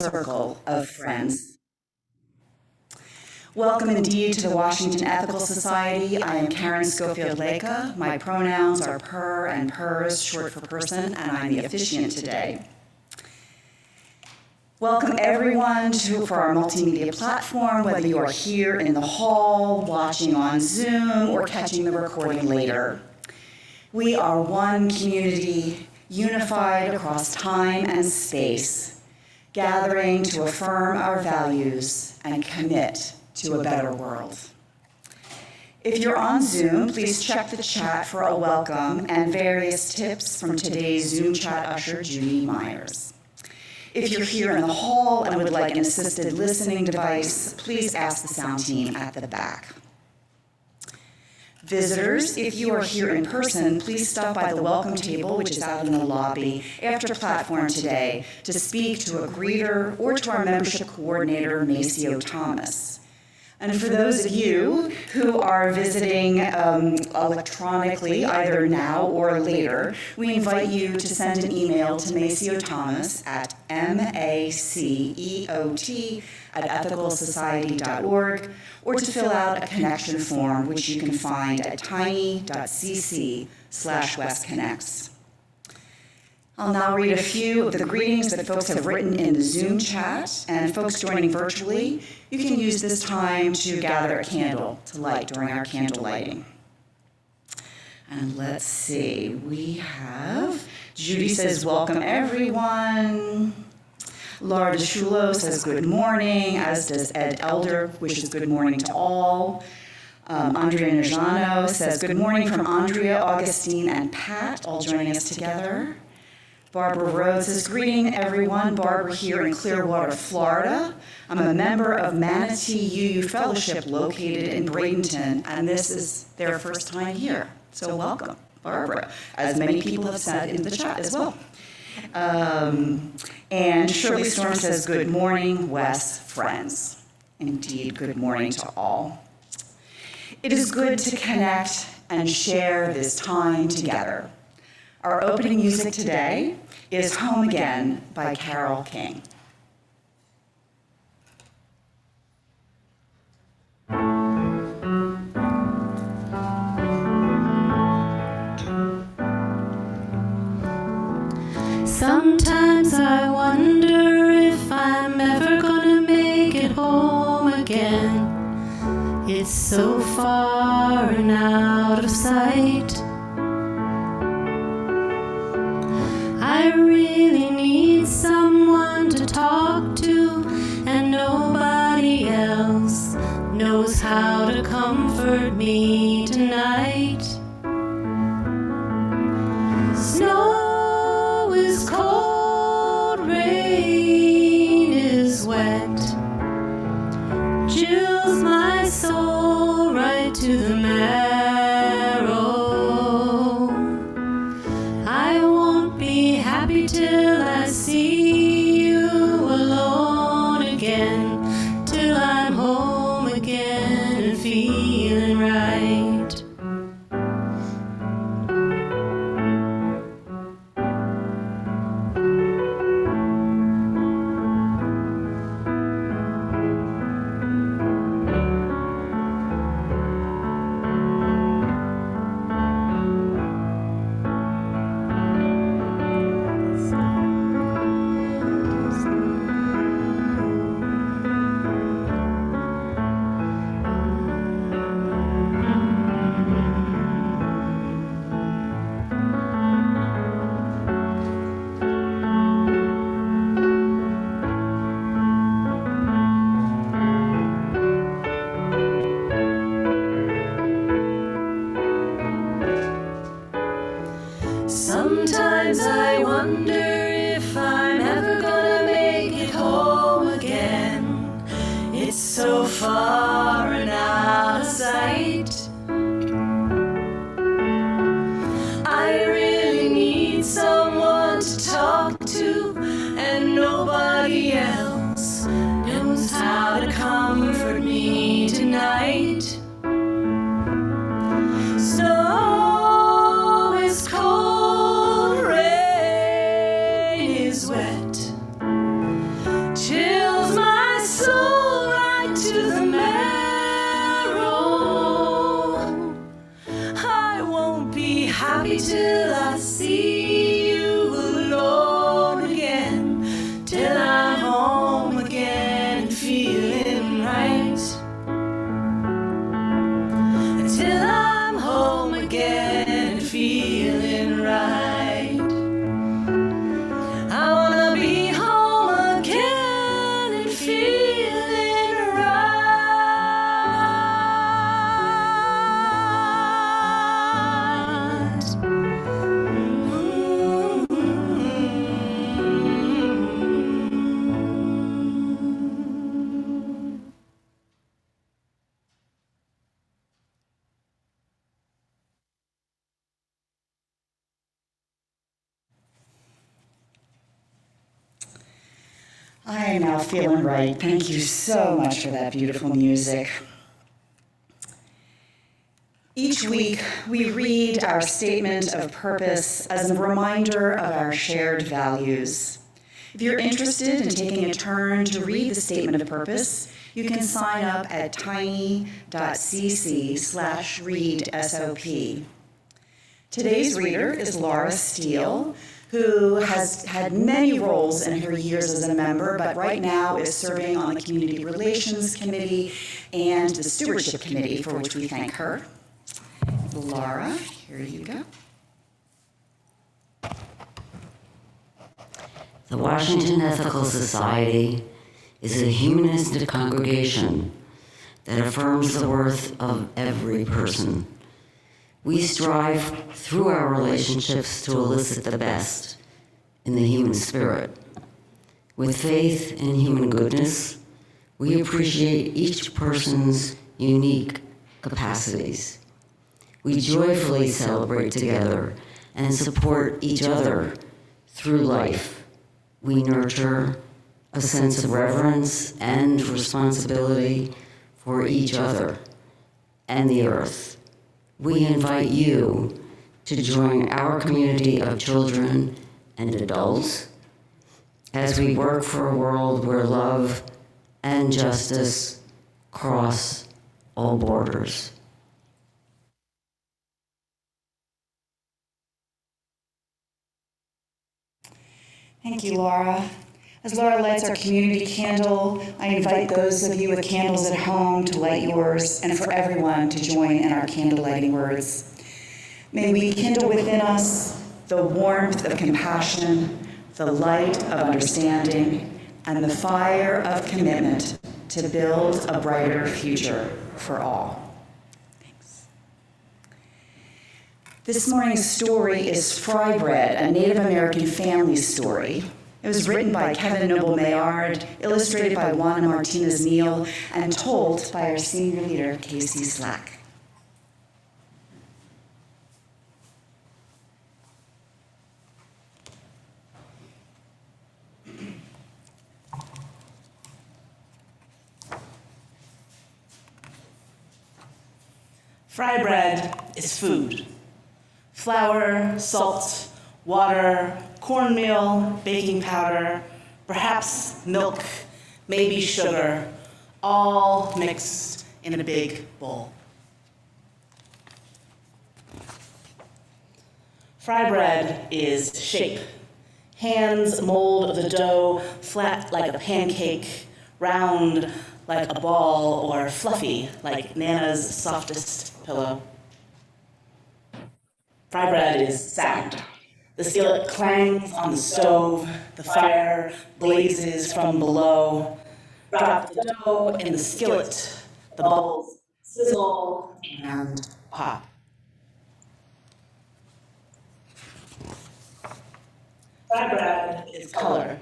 circle of friends. Welcome indeed to the Washington Ethical Society. I am Karen Schofield-Leka. My pronouns are per and pers, short for person, and I'm the officiant today. Welcome everyone for our multimedia platform, whether you are here in the hall, watching on Zoom, or catching the recording later. We are one community unified across time and space, gathering to affirm our values and commit to a better world. If you're on Zoom, please check the chat for a welcome and various tips from today's Zoom chat usher, Judy Myers. If you're here in the hall and would like an assisted listening device, please ask the sound team at the back. Visitors, if you are here in person, please stop by the welcome table, which is out in the lobby after platform today, to speak to a greeter or to our membership coordinator, Maceo Thomas. And for those of you who are visiting electronically, either now or later, we invite you to send an email to Maceo Thomas at maceot@ethicalsociety.org, or to fill out a connection form, which you can find at tiny.cc/westconnects. I'll now read a few of the greetings that folks have written in the Zoom chat, and folks joining virtually, you can use this time to gather a candle to light during our candle lighting. And let's see, we have, Judy says, welcome everyone. Laura DeSchulo says good morning, as does Ed Elder, wishes good morning to all. Andrea Najano says good morning from Andrea, Augustine, and Pat, all joining us together. Barbara Rhodes says, greeting everyone. Barbara here in Clearwater, Florida. I'm a member of Manatee UU Fellowship located in Bradenton, and this is their first time here. So welcome, Barbara, as many people have said in the chat as well. And Shirley Storm says, good morning, Wes friends. Indeed, good morning to all. It is good to connect and share this time together. Our opening music today is Home Again by Carole King. Sometimes I wonder if I'm ever gonna make it home again. It's so far and out of sight. I really need someone to talk to, and nobody else knows how to comfort me tonight. Snow is cold, rain is wet, chills my soul right to the marrow. I won't be happy till I see you alone again, till I'm home again and feeling right. till I see you alone again, till I'm home again and feeling right, till I'm home again and feeling right. I wanna be home again and feeling right. I am now feeling right. Thank you so much for that beautiful music. Each week, we read our statement of purpose as a reminder of our shared values. If you're interested in taking a turn to read the statement of purpose, you can sign up at tiny.cc/readsop. Today's reader is Laura Steele, who has had many roles in her years as a member, but right now is serving on the Community Relations Committee and the Stewardship Committee, for which we thank her. Laura, here you go. The Washington Ethical Society is a humanistic congregation that affirms the worth of every person. We strive through our relationships to elicit the best in the human spirit. With faith in human goodness, we appreciate each person's unique capacities. We joyfully celebrate together and support each other through life. We nurture a sense of reverence and responsibility for each other and the earth. We invite you to join our community of children and adults as we work for a world where love and justice cross all borders. Thank you, Laura. As Laura lights our community candle, I invite those of you with candles at home to light yours, and for everyone to join in our candle lighting words. May we kindle within us the warmth of compassion, the light of understanding, and the fire of commitment to build a brighter future for all. Thanks. This morning's story is Fry Bread, a Native American family story. It was written by Kevin Noble Maillard, illustrated by Juana Martinez Neal, and told by our senior leader, Casey Slack. Fry bread is food. Flour, salt, water, cornmeal, baking powder, perhaps milk, maybe sugar, all mixed in a big bowl. Fry bread is shape. Hands mold the dough flat like a pancake, round like a ball, or fluffy like Nana's softest pillow. Fry bread is sound. The skillet clangs on the stove, the fire blazes from below. Drop the dough in the skillet, the bubbles sizzle and pop. Fry bread is color,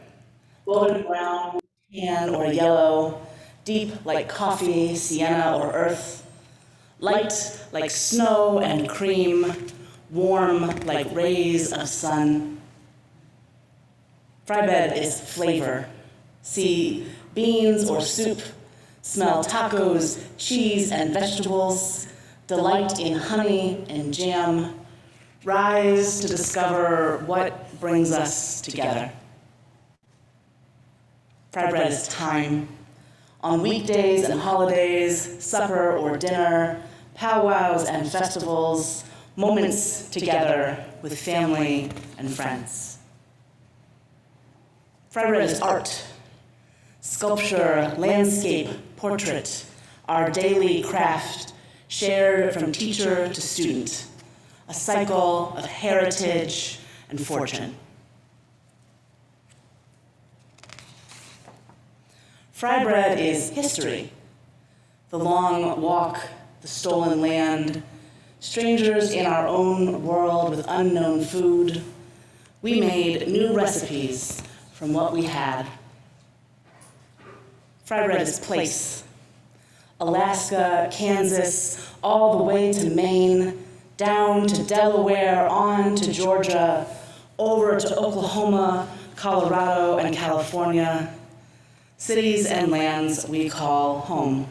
golden brown, tan or yellow, deep like coffee, sienna or earth, light like snow and cream, warm like rays of sun. Fry bread is flavor. See beans or soup, smell tacos, cheese and vegetables, delight in honey and jam, rise to discover what brings us together. Fry bread is time. On weekdays and holidays, supper or dinner, powwows and festivals, moments together with family and friends. Fry bread is art, sculpture, landscape, portrait, our daily craft shared from teacher to student, a cycle of heritage and fortune. Fry bread is history, the long walk, the stolen land, strangers in our own world with unknown food. We made new recipes from what we had. Fry bread is place. Alaska, Kansas, all the way to Maine, down to Delaware, on to Georgia, over to Oklahoma, Colorado, and California. Cities and lands we call home.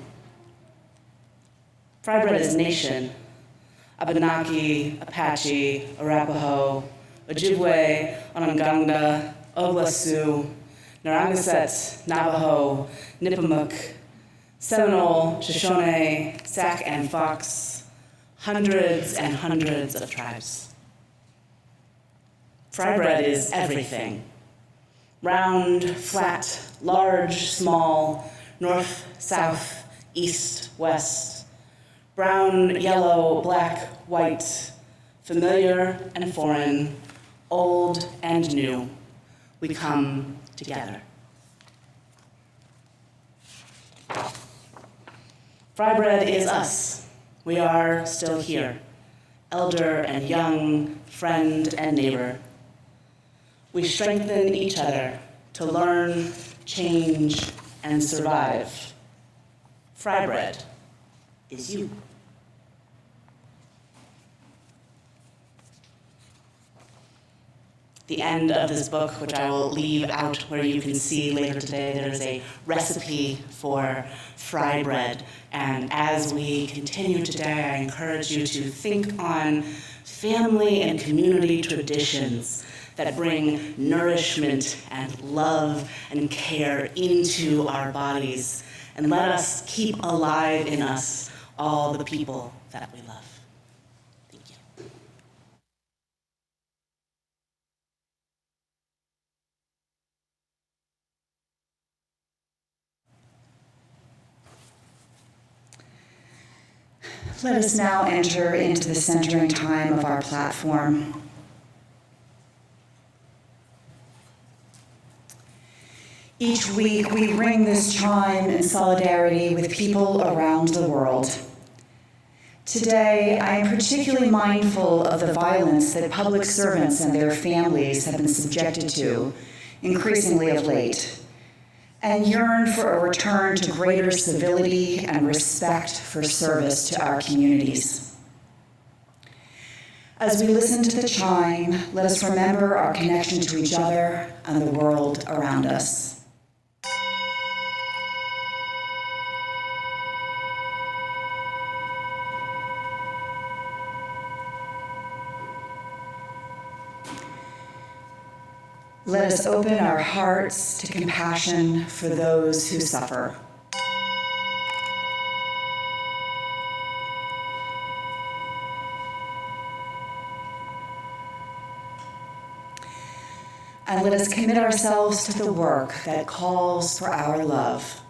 Fry bread is nation. Abenaki, Apache, Arapaho, Ojibwe, Onondaga, Oglala Sioux, Narragansett, Navajo, Nipmuc, Seminole, Shoshone, Sac and Fox, hundreds and hundreds of tribes. Fry bread is everything. Round, flat, large, small, north, south, east, west, brown, yellow, black, white, familiar and foreign, old and new, we come together. Fry bread is us. We are still here, elder and young, friend and neighbor. We strengthen each other to learn, change, and survive. Fry bread is you. The end of this book, which I will leave out where you can see later today, there is a recipe for fry bread. And as we continue today, I encourage you to think on family and community traditions that bring nourishment and love and care into our bodies. And let us keep alive in us all the people that we love. Thank you. Let us now enter into the centering time of our platform. Each week, we ring this chime in solidarity with people around the world. Today, I am particularly mindful of the violence that public servants and their families have been subjected to, increasingly of late, and yearn for a return to greater civility and respect for service to our communities. As we listen to the chime, let us remember our connection to each other and the world around us. Let us open our hearts to compassion for those who suffer. And let us commit ourselves to the work that calls for our love.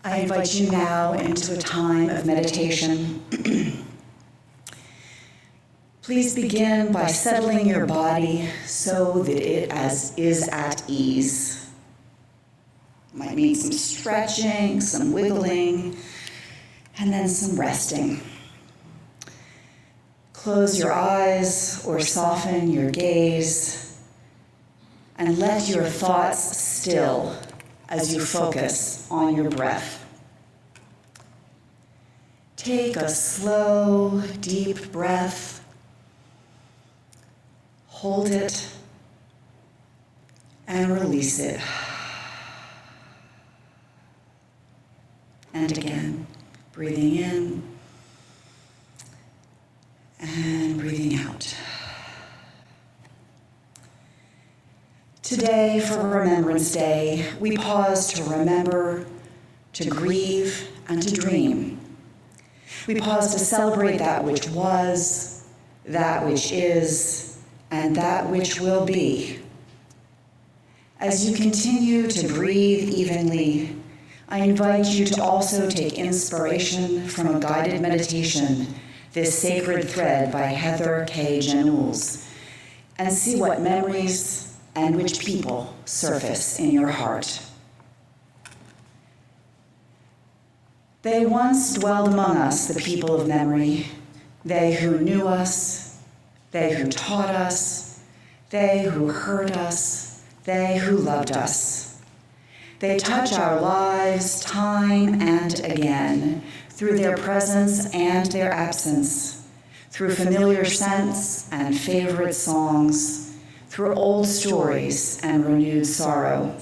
I invite you now into a time of meditation. Please begin by settling your body so that it is at ease. Might mean some stretching, some wiggling, and then some resting. Close your eyes or soften your gaze and let your thoughts still as you focus on your breath. Take a slow, deep breath. Hold it and release it. and again. Breathing in and breathing out. Today, for Remembrance Day, we pause to remember, to grieve, and to dream. We pause to celebrate that which was, that which is, and that which will be. As you continue to breathe evenly, I invite you to also take inspiration from a guided meditation, This Sacred Thread by Heather K. Janules, and see what memories and which people surface in your heart. They once dwelled among us, the people of memory, they who knew us, they who taught us, they who heard us, they who loved us. They touch our lives time and again through their presence and their absence, through familiar scents and favorite songs, through old stories and renewed sorrow.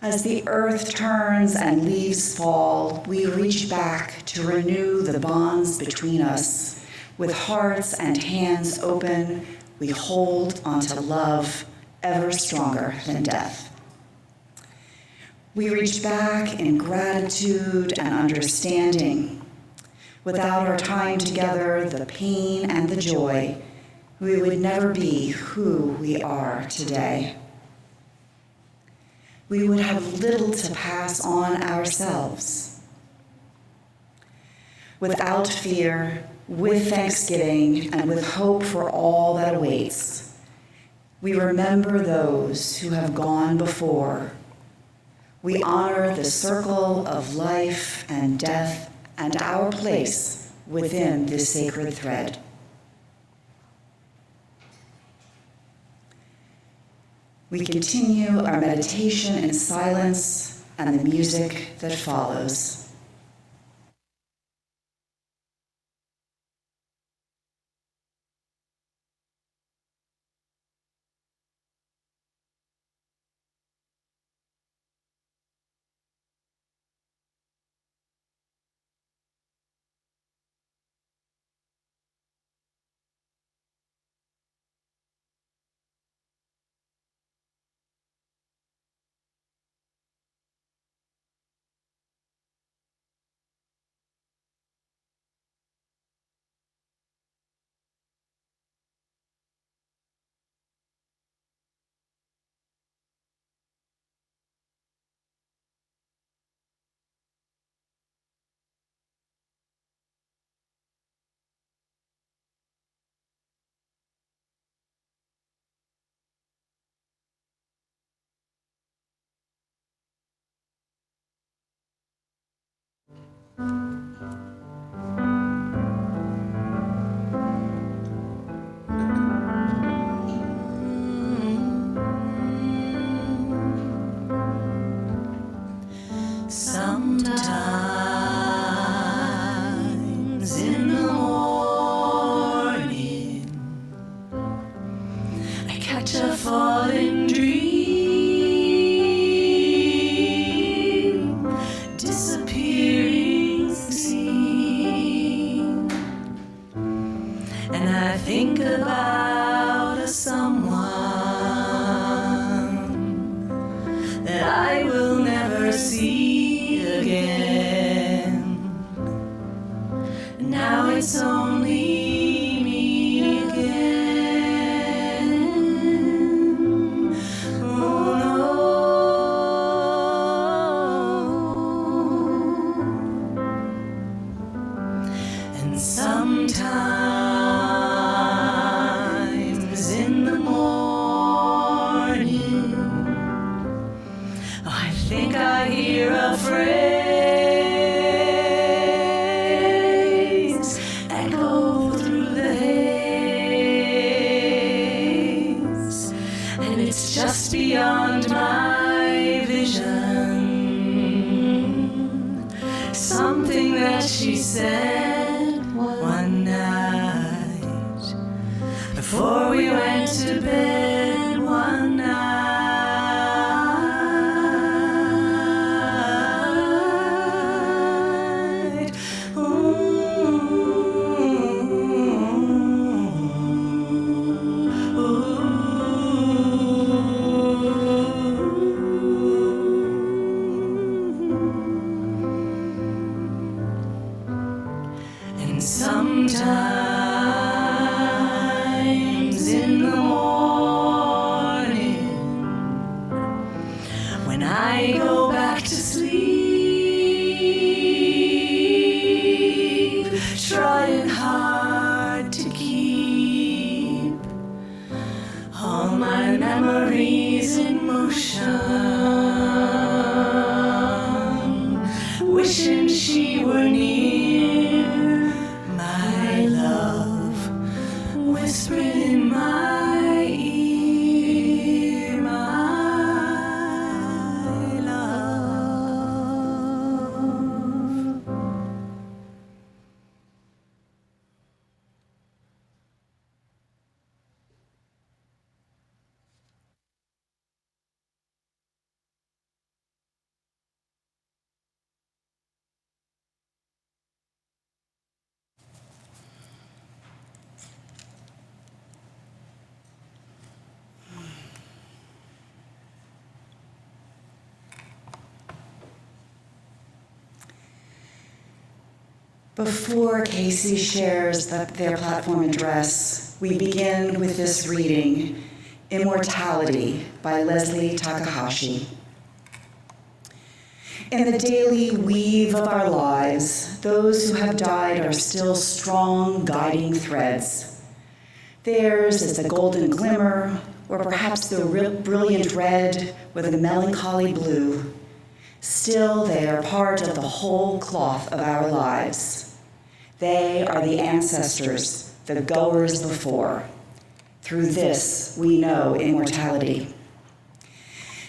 As the earth turns and leaves fall, we reach back to renew the bonds between us. With hearts and hands open, we hold onto love ever stronger than death. We reach back in gratitude and understanding. Without our time together, the pain and the joy, we would never be who we are today. We would have little to pass on ourselves. Without fear, with thanksgiving, and with hope for all that awaits, we remember those who have gone before. We honor the circle of life and death and our place within this sacred thread. We continue our meditation in silence and the music that follows. Sometimes in the morning, I catch a falling dream, disappearing scene, and I think about a someone that I will never see again. Now it's only me again. Oh no. And sometimes in the morning, I think I hear a phrase echo through the haze, and it's just beyond my vision. Something that she said one night before we went to bed one night. memories in motion, wishing she were near, my love, whispering in my ear, my love. Before Casey shares their platform address, we begin with this reading, Immortality by Leslie Takahashi. In the daily weave of our lives, those who have died are still strong guiding threads. Theirs is the golden glimmer, or perhaps the brilliant red with a melancholy blue. Still, they are part of the whole cloth of our lives. They are the ancestors, the goers before. Through this, we know immortality.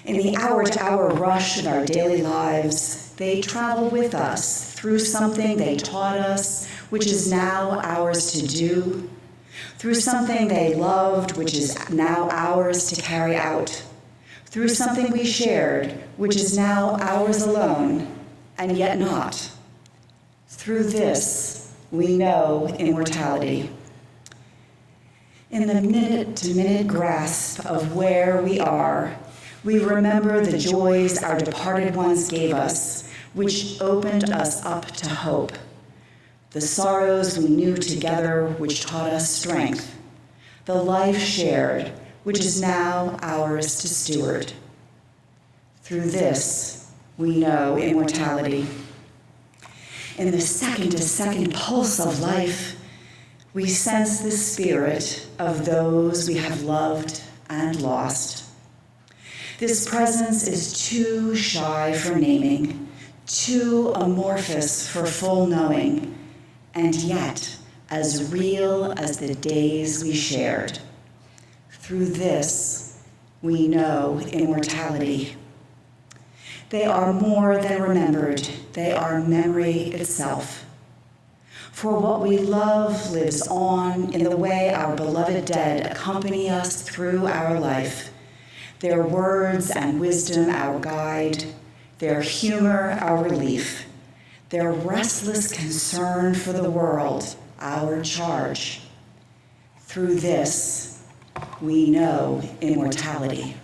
In the hour-to-hour rush of our daily lives, they travel with us through something they taught us, which is now ours to do, through something they loved, which is now ours to carry out, through something we shared, which is now ours alone, and yet not. Through this, we know immortality. In the minute-to-minute grasp of where we are, we remember the joys our departed ones gave us, which opened us up to hope, the sorrows we knew together, which taught us strength, the life shared, which is now ours to steward. Through this, we know immortality. In the second-to-second pulse of life, we sense the spirit of those we have loved and lost. This presence is too shy for naming, too amorphous for full knowing, and yet as real as the days we shared. Through this, we know immortality. They are more than remembered. They are memory itself. For what we love lives on in the way our beloved dead accompany us through our life. Their words and wisdom our guide, their humor our relief, their restless concern for the world our charge. Through this, we know immortality.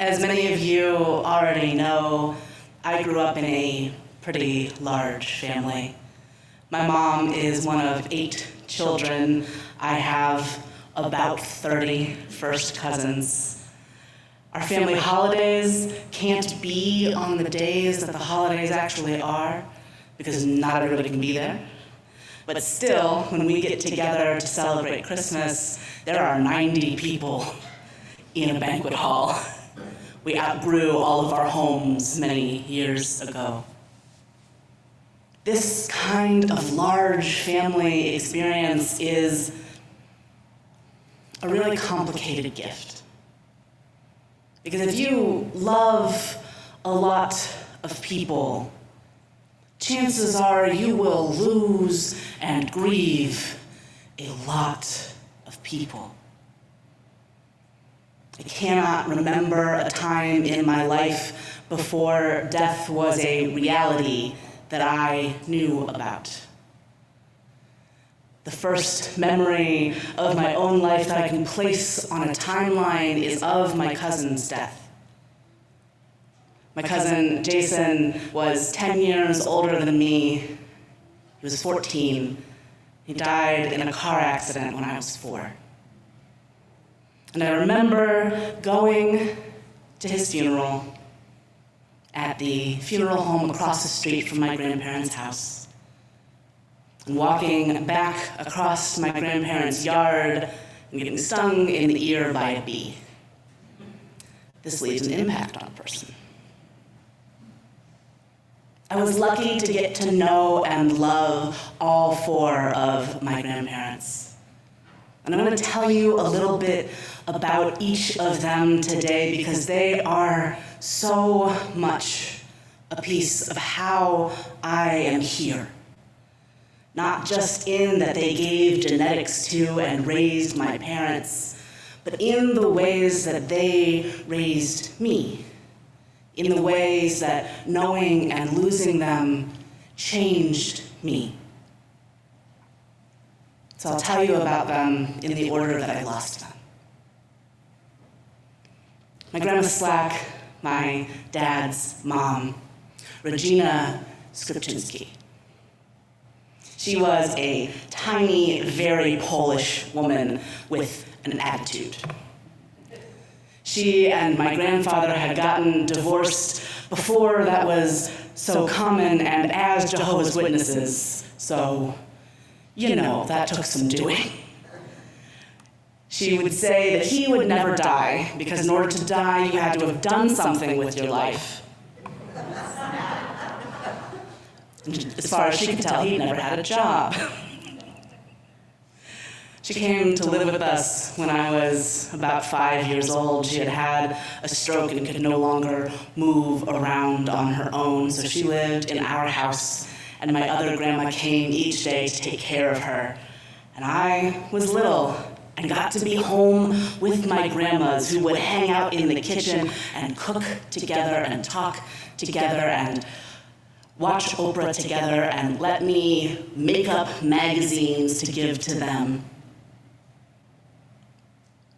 As many of you already know, I grew up in a pretty large family. My mom is one of 8 children. I have about 30 first cousins. Our family holidays can't be on the days that the holidays actually are, because not everybody can be there. But still, when we get together to celebrate Christmas, there are 90 people in a banquet hall. We outgrew all of our homes many years ago. This kind of large family experience is a really complicated gift. Because if you love a lot of people, chances are you will lose and grieve a lot of people. I cannot remember a time in my life before death was a reality that I knew about. The first memory of my own life that I can place on a timeline is of my cousin's death. My cousin Jason was 10 years older than me. He was 14. He died in a car accident when I was 4. And I remember going to his funeral at the funeral home across the street from my grandparents' house. And walking back across my grandparents' yard and getting stung in the ear by a bee. This leaves an impact on a person. I was lucky to get to know and love all 4 of my grandparents. And I'm going to tell you a little bit about each of them today because they are so much a piece of how I am here. Not just in that they gave genetics to and raised my parents, but in the ways that they raised me, in the ways that knowing and losing them changed me. So I'll tell you about them in the order that I lost them. My grandma Slack, my dad's mom, Regina Skripczynski. She was a tiny, very Polish woman with an attitude. She and my grandfather had gotten divorced before that was so common and as Jehovah's Witnesses, so, you know, that took some doing. She would say that he would never die because in order to die, you had to have done something with your life. As far as she could tell, he'd never had a job. She came to live with us when I was about 5 years old. She had had a stroke and could no longer move around on her own, so she lived in our house, and my other grandma came each day to take care of her. And I was little and got to be home with my grandmas who would hang out in the kitchen and cook together and talk together and watch Oprah together and let me make up magazines to give to them.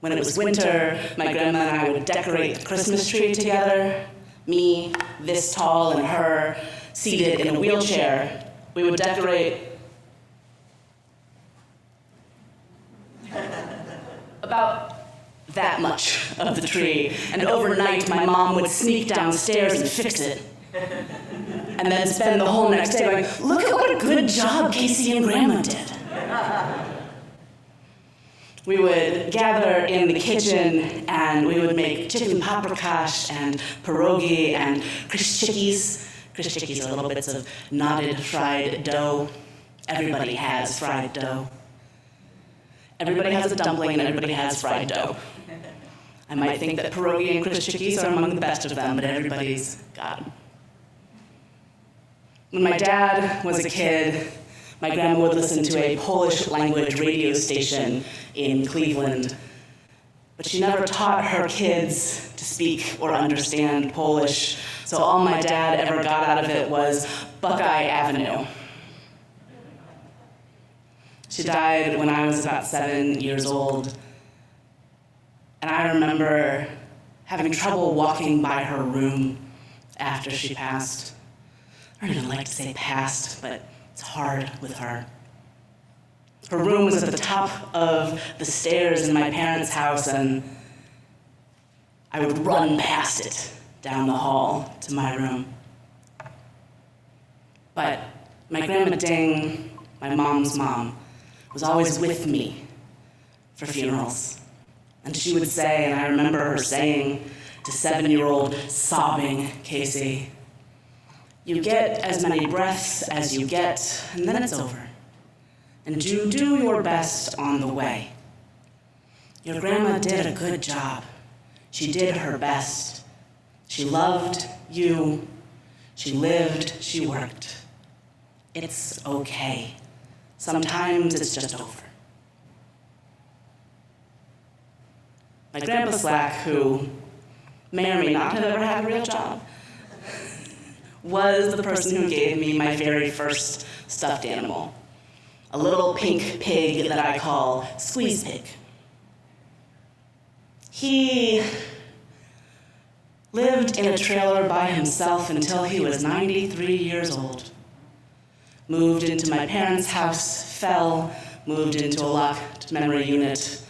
When it was winter, my grandma and I would decorate the Christmas tree together, me this tall and her seated in a wheelchair. We would decorate about that much of the tree, and overnight my mom would sneak downstairs and fix it. And then spend the whole next day going, look at what a good job Casey and Grandma did. We would gather in the kitchen and we would make chicken paprikash and pierogi and kryszczykis. Kryszczykis are little bits of knotted fried dough. Everybody has fried dough. Everybody has a dumpling and everybody has fried dough. I might think that pierogi and kryszczykis are among the best of them, but everybody's got them. When my dad was a kid, my grandma would listen to a Polish language radio station in Cleveland, but she never taught her kids to speak or understand Polish, so all my dad ever got out of it was Buckeye Avenue. She died when I was about 7 years old, and I remember having trouble walking by her room after she passed. I don't even like to say passed, but it's hard with her. Her room was at the top of the stairs in my parents' house, and I would run past it down the hall to my room. But my grandma Ding, my mom's mom, was always with me for funerals. And she would say, and I remember her saying to 7-year-old sobbing Casey, you get as many breaths as you get, and then it's over. And you do your best on the way. Your grandma did a good job. She did her best. She loved you. She lived, she worked. It's okay. Sometimes it's just over. My grandpa Slack, who may or may not have ever had a real job, was the person who gave me my very first stuffed animal. a little pink pig that I call Squeeze Pig. He lived in a trailer by himself until he was 93 years old. Moved into my parents' house, fell, moved into a locked memory unit,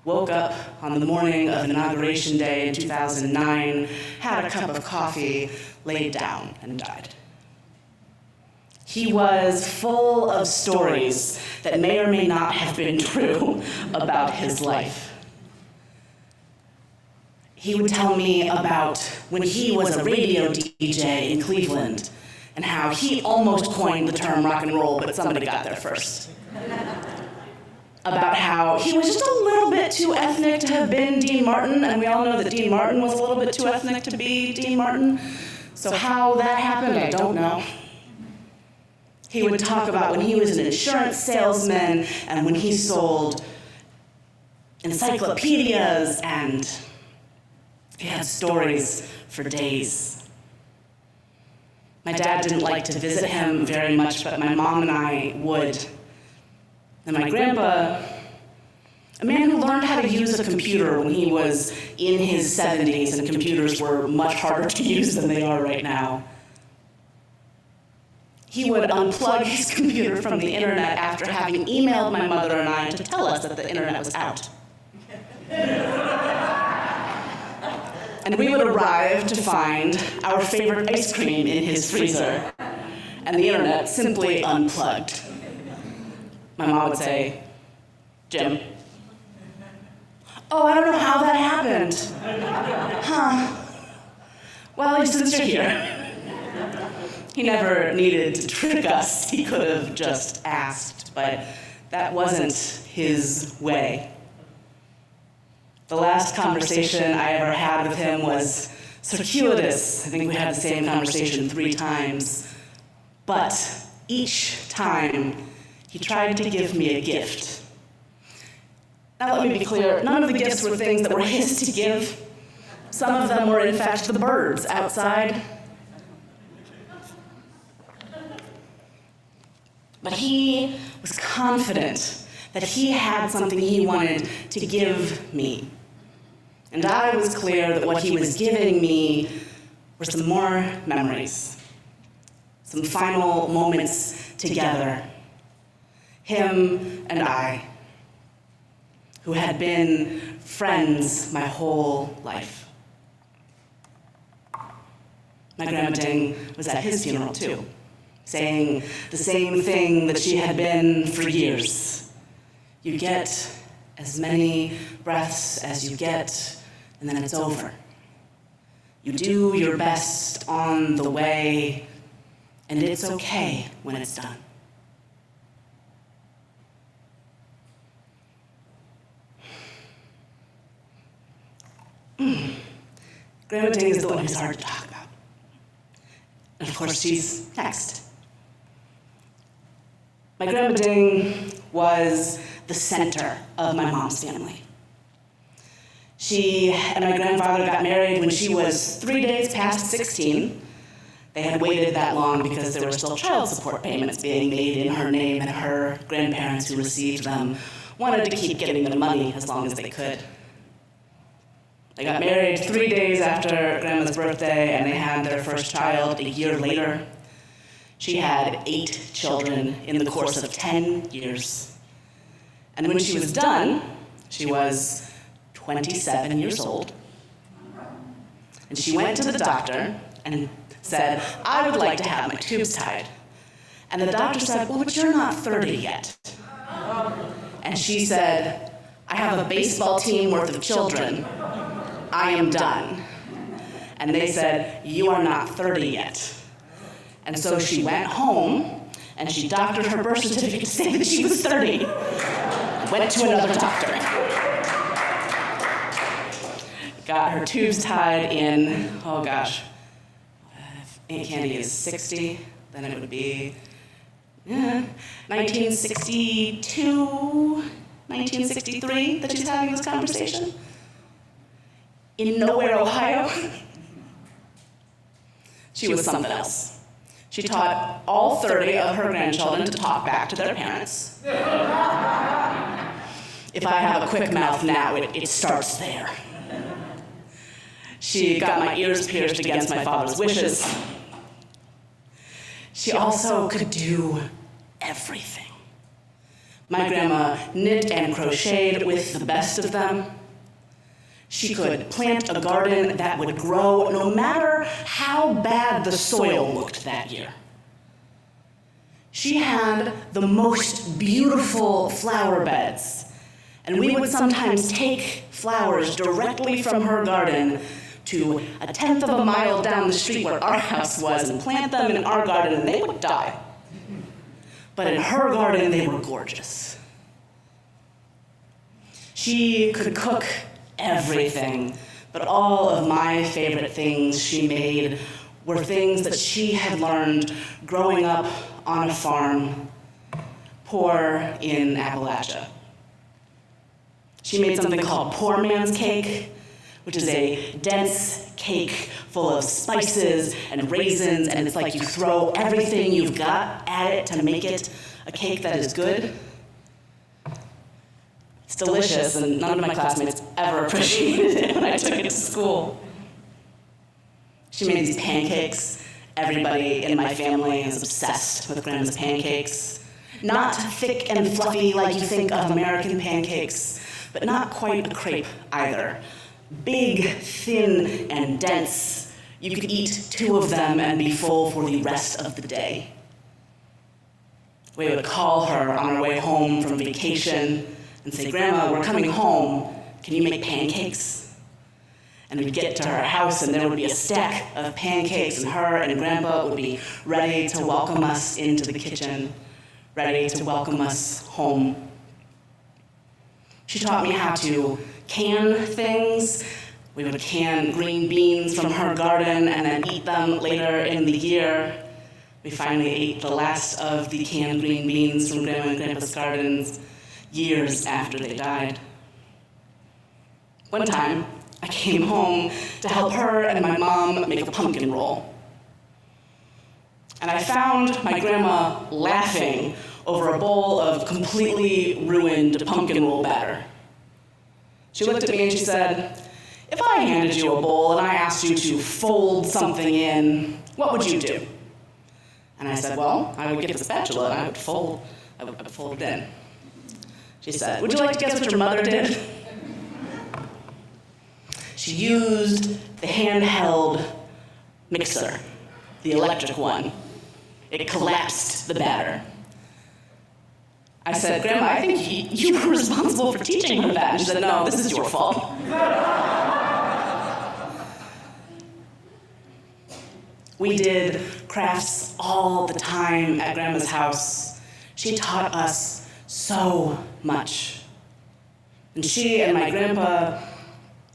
woke up on the morning of Inauguration Day in 2009, had a cup of coffee, laid down, and died. He was full of stories that may or may not have been true about his life. He would tell me about when he was a radio DJ in Cleveland and how he almost coined the term rock and roll, but somebody got there first. About how he was just a little bit too ethnic to have been Dean Martin, and we all know that Dean Martin was a little bit too ethnic to be Dean Martin. So how that happened, I don't know. He would talk about when he was an insurance salesman and when he sold encyclopedias, and he had stories for days. My dad didn't like to visit him very much, but my mom and I would. And my grandpa, a man who learned how to use a computer when he was in his 70s, and computers were much harder to use than they are right now. He would unplug his computer from the internet after having emailed my mother and I to tell us that the internet was out. And we would arrive to find our favorite ice cream in his freezer, and the internet simply unplugged. My mom would say, "Jim." "Oh, I don't know how that happened." "Huh. Well, since you're here." He never needed to trick us. He could have just asked, but that wasn't his way. The last conversation I ever had with him was circuitous. I think we had the same conversation 3 times. But each time, he tried to give me a gift. Now let me be clear, none of the gifts were things that were his to give. Some of them were in fact the birds outside. But he was confident that he had something he wanted to give me. And I was clear that what he was giving me were some more memories, some final moments together. Him and I, who had been friends my whole life. My grandma Ding was at his funeral too, saying the same thing that she had been for years. You get as many breaths as you get, and then it's over. You do your best on the way, and it's okay when it's done. Grandma Ding is the one who's hard to talk about. And of course, she's next. My grandma Ding was the center of my mom's family. She and my grandfather got married when she was 3 days past 16. They had waited that long because there were still child support payments being made in her name, and her grandparents who received them wanted to keep getting the money as long as they could. They got married 3 days after Grandma's birthday, and they had their first child a year later. She had 8 children in the course of 10 years. And when she was done, she was 27 years old. And she went to the doctor and said, "I would like to have my tubes tied." And the doctor said, "Well, but you're not 30 yet." And she said, "I have a baseball team worth of children. I am done." And they said, "You are not 30 yet." And so she went home and she doctored her birth certificate to say that she was 30. Went to another doctor. Got her tubes tied in, oh gosh, if Aunt Candy is 60, then it would be 1962, 1963 that she's having this conversation. In nowhere, Ohio. She was something else. She taught all 30 of her grandchildren to talk back to their parents. If I have a quick mouth now, it starts there. She got my ears pierced against my father's wishes. She also could do everything. My grandma knit and crocheted with the best of them. She could plant a garden that would grow no matter how bad the soil looked that year. She had the most beautiful flower beds, and we would sometimes take flowers directly from her garden to 1/10 of a mile down the street where our house was and plant them in our garden, and they would die. But in her garden, they were gorgeous. She could cook everything, but all of my favorite things she made were things that she had learned growing up on a farm, poor in Appalachia. She made something called poor man's cake, which is a dense cake full of spices and raisins, and it's like you throw everything you've got at it to make it a cake that is good. It's delicious, and none of my classmates ever appreciated it when I took it to school. She made these pancakes. Everybody in my family is obsessed with Grandma's pancakes. Not thick and fluffy like you think of American pancakes, but not quite a crepe either. Big, thin, and dense. You could eat 2 of them and be full for the rest of the day. We would call her on our way home from vacation and say, "Grandma, we're coming home. Can you make pancakes?" And we'd get to her house, and there would be a stack of pancakes, and her and Grandpa would be ready to welcome us into the kitchen, ready to welcome us home. She taught me how to can things. We would can green beans from her garden and then eat them later in the year. We finally ate the last of the canned green beans from Grandma and Grandpa's gardens years after they died. One time, I came home to help her and my mom make a pumpkin roll. And I found my grandma laughing over a bowl of completely ruined pumpkin roll batter. She looked at me and she said, "If I handed you a bowl and I asked you to fold something in, what would you do?" And I said, "Well, I would get the spatula and I would fold it in." She said, "Would you like to guess what your mother did?" She used the handheld mixer, the electric one. It collapsed the batter. I said, "Grandma, I think you were responsible for teaching her that." And she said, "No, this is your fault." We did crafts all the time at Grandma's house. She taught us so much. And she and my grandpa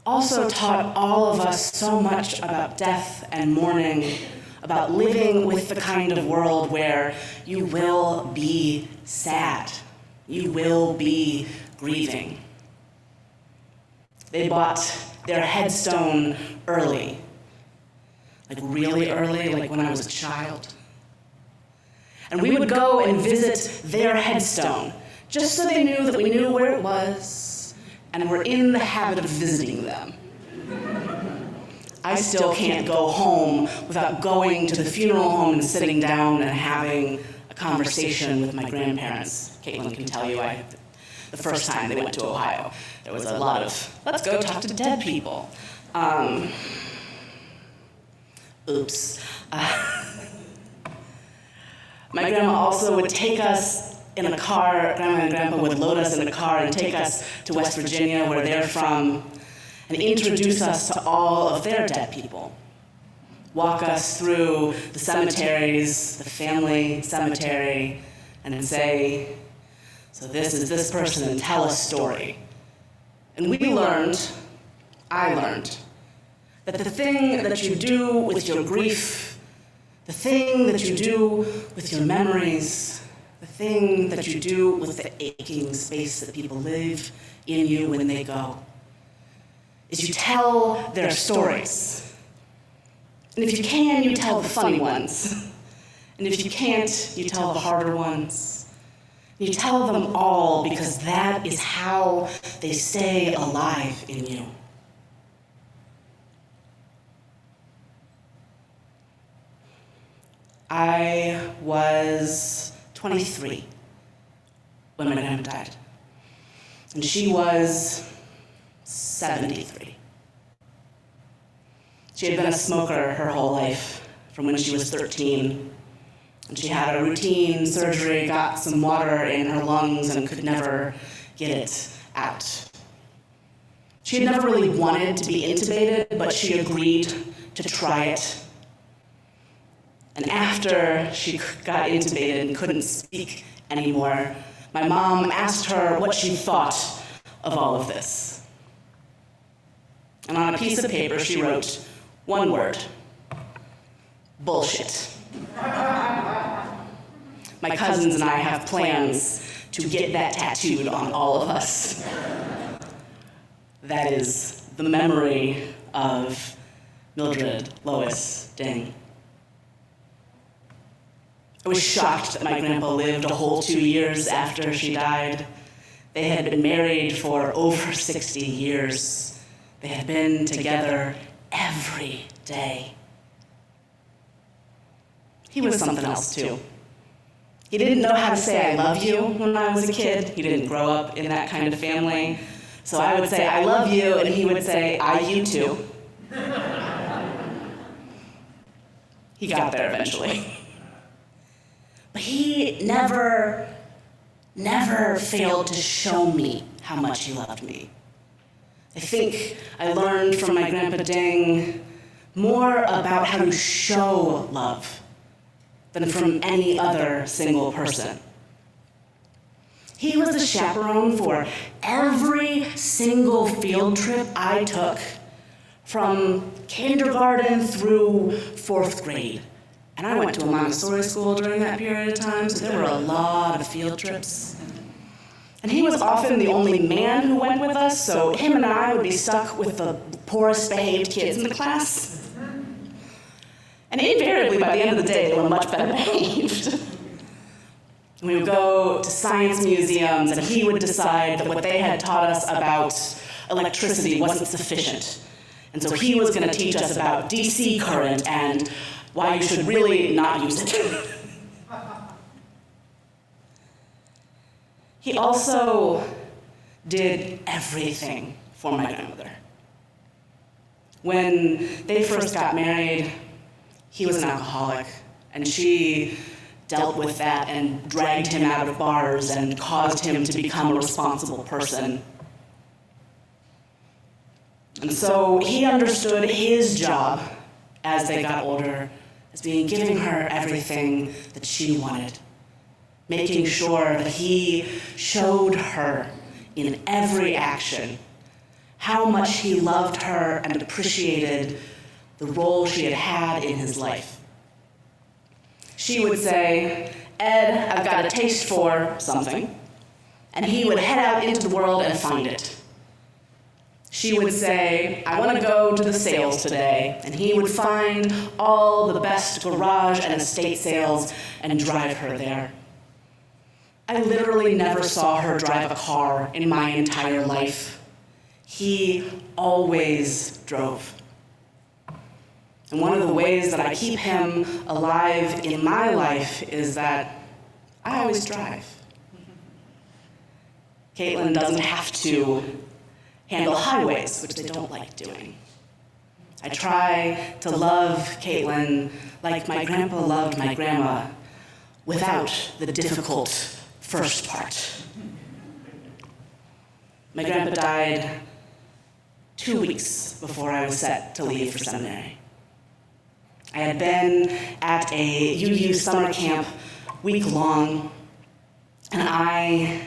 also taught all of us so much about death and mourning, about living with the kind of world where you will be sad, you will be grieving. They bought their headstone early, like really early, like when I was a child. And we would go and visit their headstone, just so they knew that we knew where it was, and were in the habit of visiting them. I still can't go home without going to the funeral home and sitting down and having a conversation with my grandparents. Caitlin can tell you, the first time they went to Ohio, there was a lot of, let's go talk to dead people. Oops. My grandma also would take us in a car, Grandma and Grandpa would load us in a car and take us to West Virginia, where they're from, and introduce us to all of their dead people. Walk us through the cemeteries, the family cemetery, and then say, "So this is this person, and tell a story." And I learned, that the thing that you do with your grief, the thing that you do with your memories, the thing that you do with the aching space that people live in you when they go, is you tell their stories. And if you can, you tell the funny ones. And if you can't, you tell the harder ones. You tell them all because that is how they stay alive in you. I was 23 when my grandma died, and she was 73. She had been a smoker her whole life, from when she was 13. And she had a routine surgery, got some water in her lungs, and could never get it out. She had never really wanted to be intubated, but she agreed to try it. And after she got intubated and couldn't speak anymore, my mom asked her what she thought of all of this. And on a piece of paper, she wrote one word: bullshit. My cousins and I have plans to get that tattooed on all of us. That is the memory of Mildred Lois Ding. I was shocked that my grandpa lived a whole 2 years after she died. They had been married for over 60 years. They had been together every day. He was something else, too. He didn't know how to say I love you when I was a kid. He didn't grow up in that kind of family. So I would say I love you, and he would say I you too. He got there eventually. But he never failed to show me how much he loved me. I think I learned from my Grandpa Ding more about how to show love than from any other single person. He was the chaperone for every single field trip I took from kindergarten through 4th grade. And I went to a Montessori school during that period of time, so there were a lot of field trips. And he was often the only man who went with us, so him and I would be stuck with the poorest behaved kids in the class. And invariably, by the end of the day, they were much better behaved. We would go to science museums, and he would decide that what they had taught us about electricity wasn't sufficient. And so he was going to teach us about DC current and why you should really not use it. He also did everything for my grandmother. When they first got married, he was an alcoholic, and she dealt with that and dragged him out of bars and caused him to become a responsible person. And so he understood his job as they got older as being giving her everything that she wanted, making sure that he showed her in every action how much he loved her and appreciated the role she had had in his life. She would say, "Ed, I've got a taste for something," and he would head out into the world and find it. She would say, "I want to go to the sales today," and he would find all the best garage and estate sales and drive her there. I literally never saw her drive a car in my entire life. He always drove. And one of the ways that I keep him alive in my life is that I always drive. Caitlin doesn't have to handle highways, which they don't like doing. I try to love Caitlin like my grandpa loved my grandma, without the difficult first part. My grandpa died 2 weeks before I was set to leave for seminary. I had been at a UU summer camp week-long, and I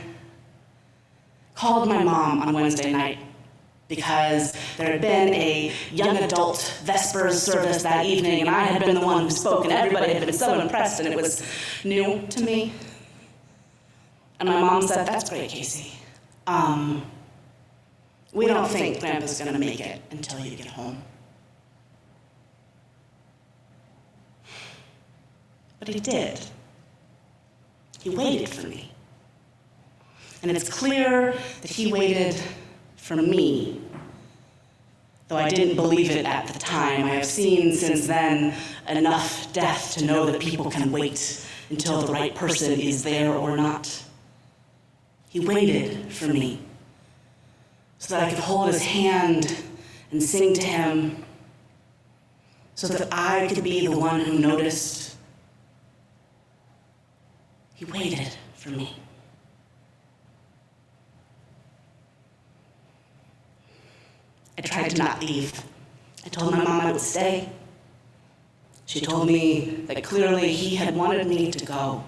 called my mom on Wednesday night because there had been a young adult Vespers service that evening, and I had been the one who spoke, and everybody had been so impressed, and it was new to me. And my mom said, "That's great, Casey. We don't think Grandpa's gonna make it until you get home." but he did. He waited for me. And it's clear that he waited for me. Though I didn't believe it at the time, I have seen since then enough death to know that people can wait until the right person is there or not. He waited for me so that I could hold his hand and sing to him, so that I could be the one who noticed. He waited for me. I tried to not leave. I told my mom I would stay. She told me that clearly he had wanted me to go.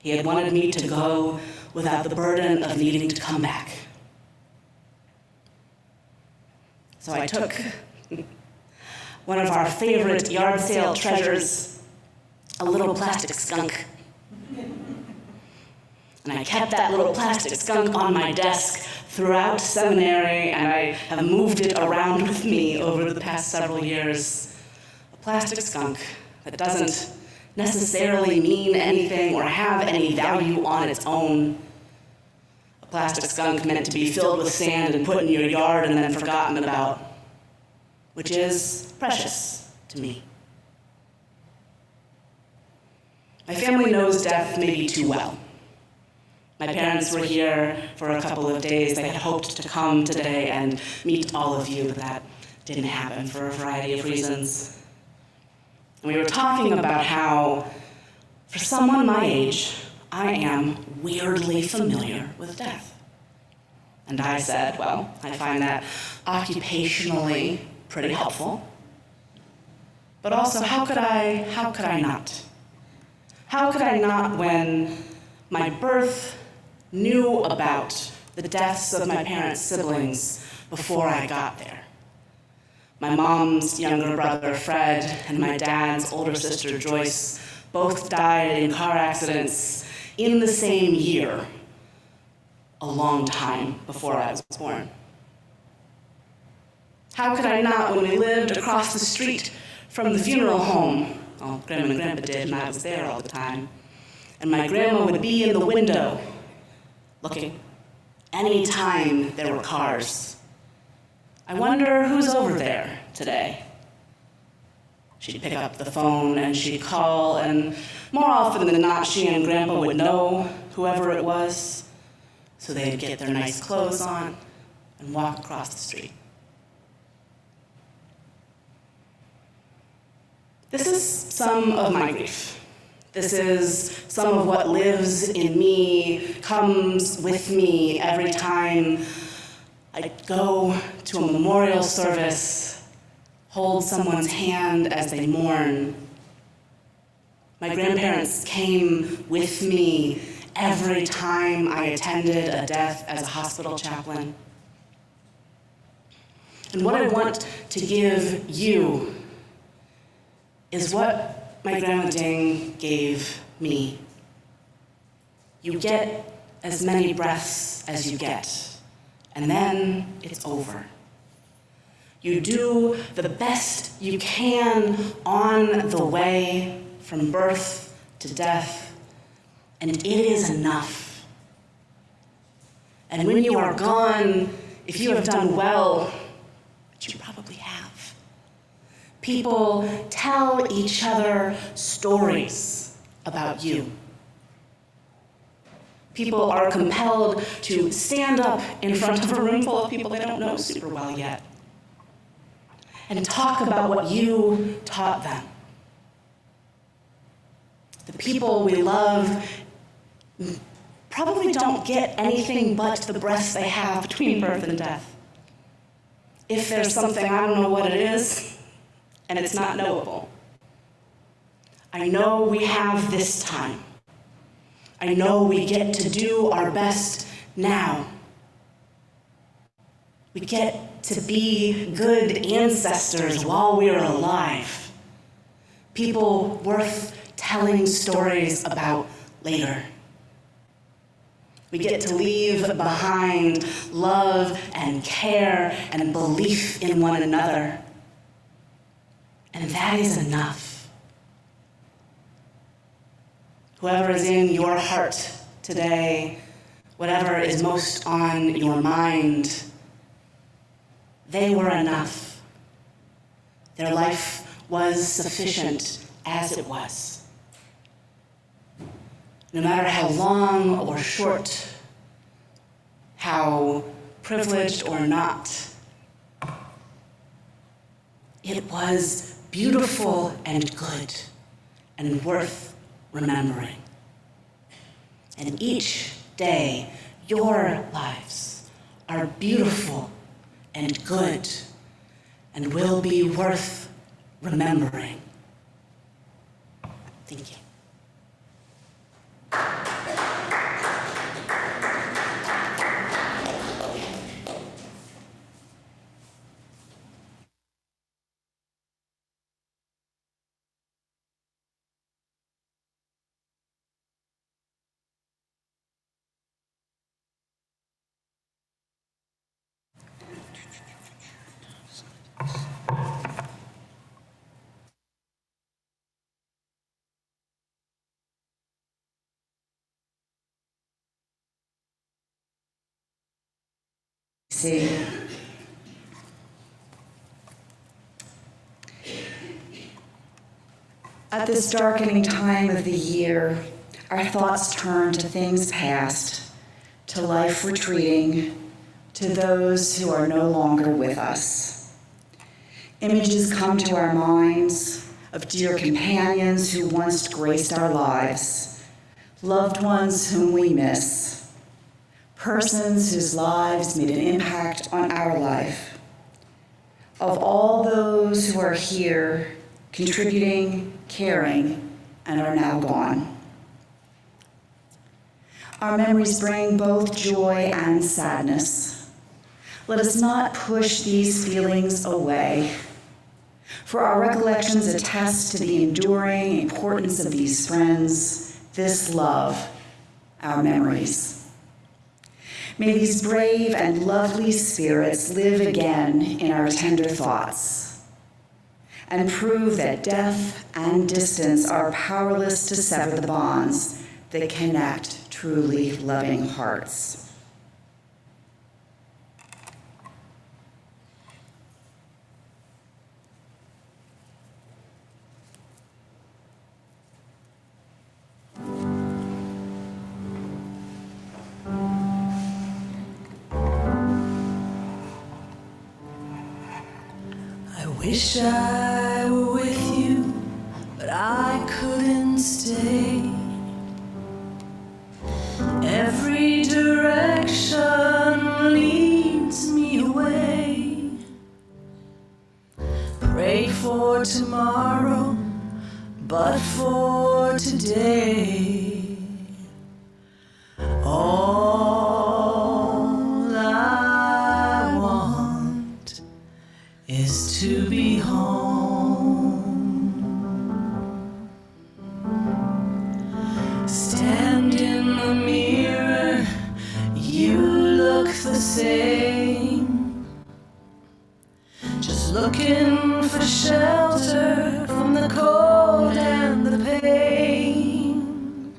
He had wanted me to go without the burden of needing to come back. So I took one of our favorite yard sale treasures, a little plastic skunk. And I kept that little plastic skunk on my desk throughout seminary, and I have moved it around with me over the past several years. A plastic skunk that doesn't necessarily mean anything or have any value on its own. A plastic skunk meant to be filled with sand and put in your yard and then forgotten about, which is precious to me. My family knows death maybe too well. My parents were here for a couple of days. They had hoped to come today and meet all of you, but that didn't happen for a variety of reasons. And we were talking about how, for someone my age, I am weirdly familiar with death. And I said, well, I find that occupationally pretty helpful. But also, how could I not? How could I not when my birth knew about the deaths of my parents' siblings before I got there? My mom's younger brother, Fred, and my dad's older sister, Joyce, both died in car accidents in the same year, a long time before I was born. How could I not when we lived across the street from the funeral home? Well, Grandma and Grandpa did, and I was there all the time. And my grandma would be in the window looking any time there were cars. I wonder who's over there today. She'd pick up the phone and she'd call, and more often than not, she and Grandpa would know whoever it was, so they'd get their nice clothes on and walk across the street. This is some of my grief. This is some of what lives in me, comes with me every time I go to a memorial service, hold someone's hand as they mourn. My grandparents came with me every time I attended a death as a hospital chaplain. And what I want to give you is what my Grandma Ding gave me. You get as many breaths as you get, and then it's over. You do the best you can on the way from birth to death, and it is enough. And when you are gone, if you have done well, which you probably have, people tell each other stories about you. People are compelled to stand up in front of a room full of people they don't know super well yet and talk about what you taught them. The people we love probably don't get anything but the breaths they have between birth and death. If there's something, I don't know what it is, and it's not knowable. I know we have this time. I know we get to do our best now. We get to be good ancestors while we're alive. People worth telling stories about later. We get to leave behind love and care and belief in one another. And that is enough. whoever is in your heart today, whatever is most on your mind, they were enough. Their life was sufficient as it was. No matter how long or short, how privileged or not, it was beautiful and good and worth remembering. And each day, your lives are beautiful and good and will be worth remembering. Thank you. See. At this darkening time of the year, our thoughts turn to things past, to life retreating, to those who are no longer with us. Images come to our minds of dear companions who once graced our lives, loved ones whom we miss, persons whose lives made an impact on our life. Of all those who are here, contributing, caring, and are now gone. Our memories bring both joy and sadness. Let us not push these feelings away, for our recollections attest to the enduring importance of these friends, this love, our memories. May these brave and lovely spirits live again in our tender thoughts and prove that death and distance are powerless to sever the bonds that connect truly loving hearts. Wish I were with you, but I couldn't stay. Every direction leads me away. Pray for tomorrow, but for today, all I want is to be home. Stand in the mirror, you look the same. Just looking for shelter from the cold and the pain.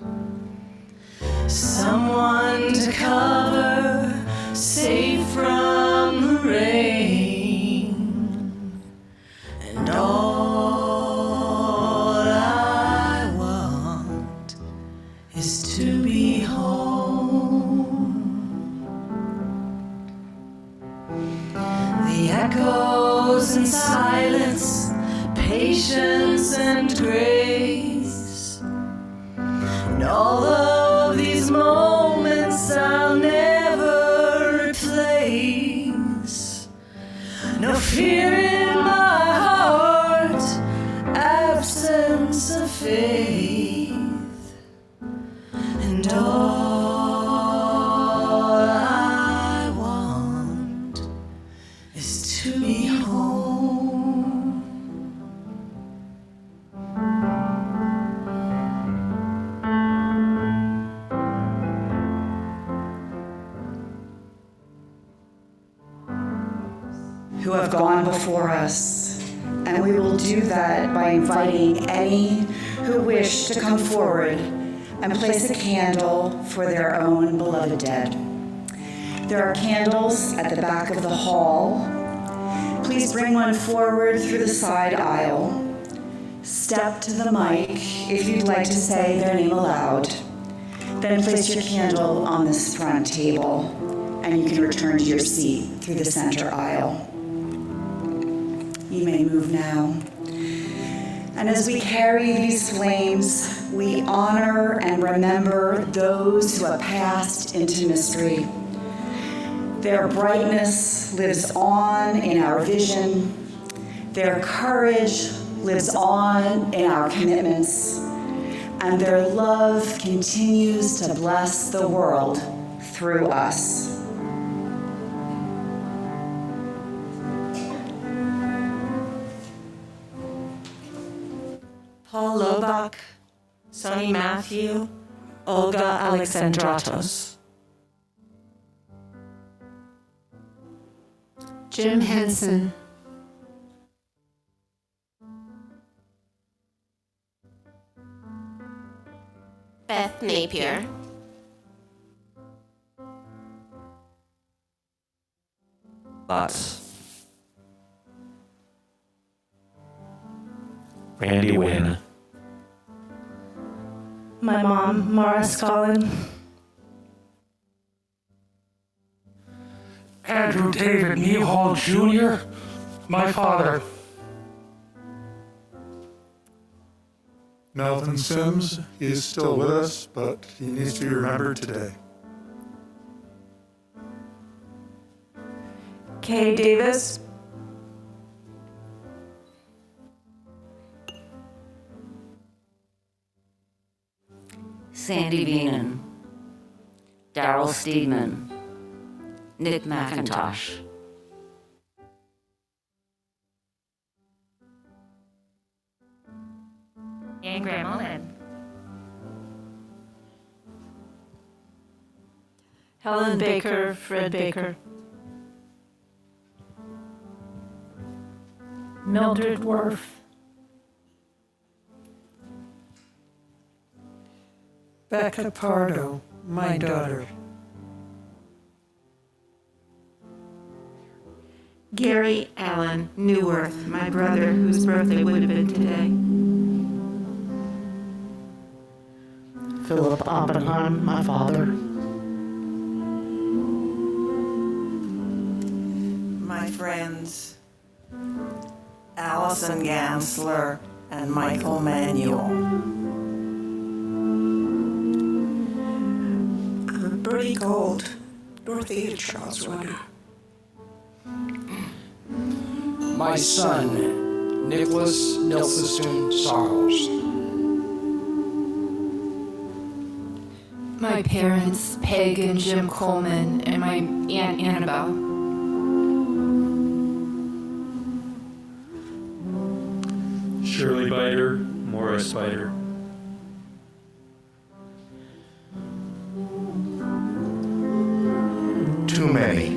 Someone to cover, safe from the rain. And all I want is to be home. The echoes and silence, patience and grace, and all of these moments I'll never replace. No fear in my heart, absence of faith, and all I want is to be home. Who have gone before us, and we will do that by inviting any who wish to come forward and place a candle for their own beloved dead. There are candles at the back of the hall. Please bring one forward through the side aisle. Step to the mic if you'd like to say their name aloud. Then place your candle on this front table, and you can return to your seat through the center aisle. You may move now. And as we carry these flames, we honor and remember those who have passed into mystery. Their brightness lives on in our vision. Their courage lives on in our commitments. And their love continues to bless the world through us. Paul Lobach, Sonny Matthew, Olga Alexandratos. Jim Henson, Beth Napier. Lots. Randy Wynn. My mom, Mara Scollin. Andrew David Newhall Jr., my father. Melvin Sims, he is still with us, but he needs to be remembered today. Kay Davis. Sandy Beenan, Daryl Steedman, Nick McIntosh. And Grandma Lynn. Helen Baker, Fred Baker. Mildred Worth. Becca Pardo, my daughter. Gary Allen Newworth, my brother, whose birthday would have been today. Philip Oppenheim, my father. My friends, Allison Gansler and Michael Manuel. Bertie Gold, Dorothea Charles Rutter. My son, Nicholas Nilsson Sarles. my parents, Peg and Jim Coleman, and my Aunt Annabelle. Shirley Biter, Morris Biter. Too many.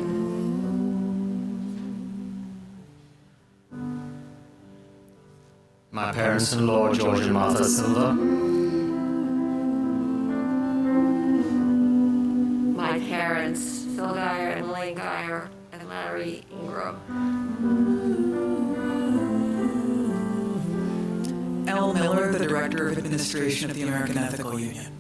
My parents-in-law, George and Martha Silva. My parents, Phil Geyer and Elaine Geyer and Larry Ingram. L. Miller, the Director of Administration of the American Ethical Union.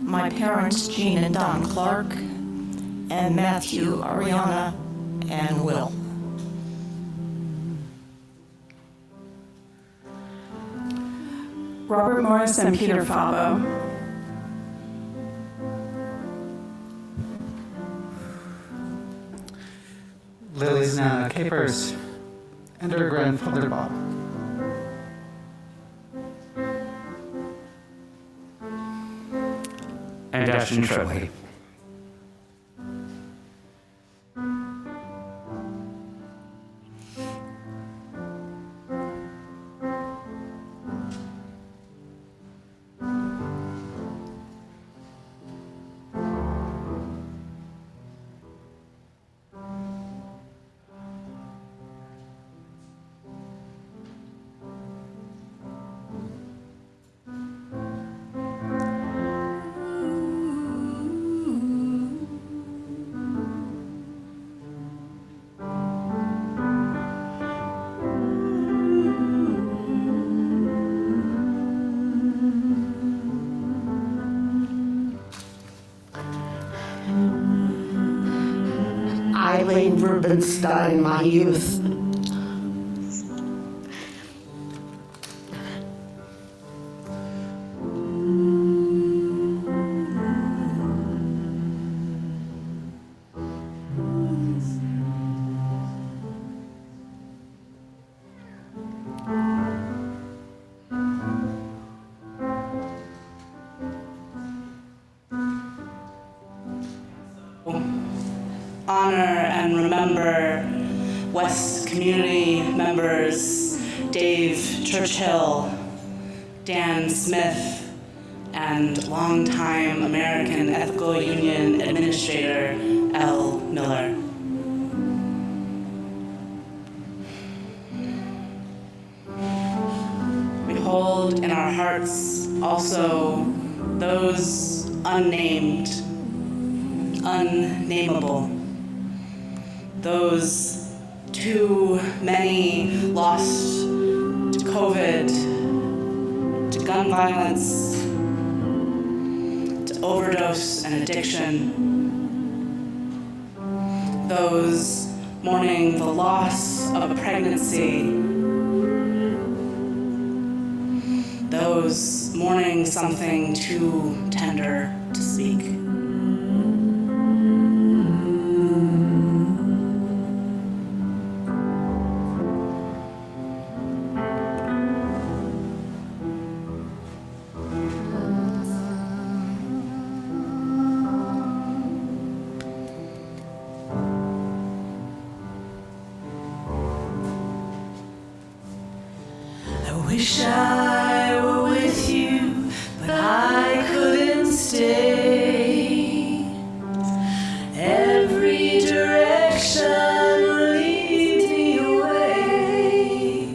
My parents, Jean and Don Clark, and Matthew, Ariana, and Will. Robert Morris and Peter Fabo. Lily's Nana Capers and her grandfather Bob. And Ashton Treadway. Eileen Rubenstein, my youth. Honor and remember West community members Dave Churchill, Dan Smith, and longtime American Ethical Union Administrator L. Miller. We hold in our hearts also those unnamed, unnameable, those too many lost to COVID, to gun violence, to overdose and addiction, those mourning the loss of a pregnancy, those mourning something too tender to speak. Wish I were with you, but I couldn't stay. Every direction leads me away.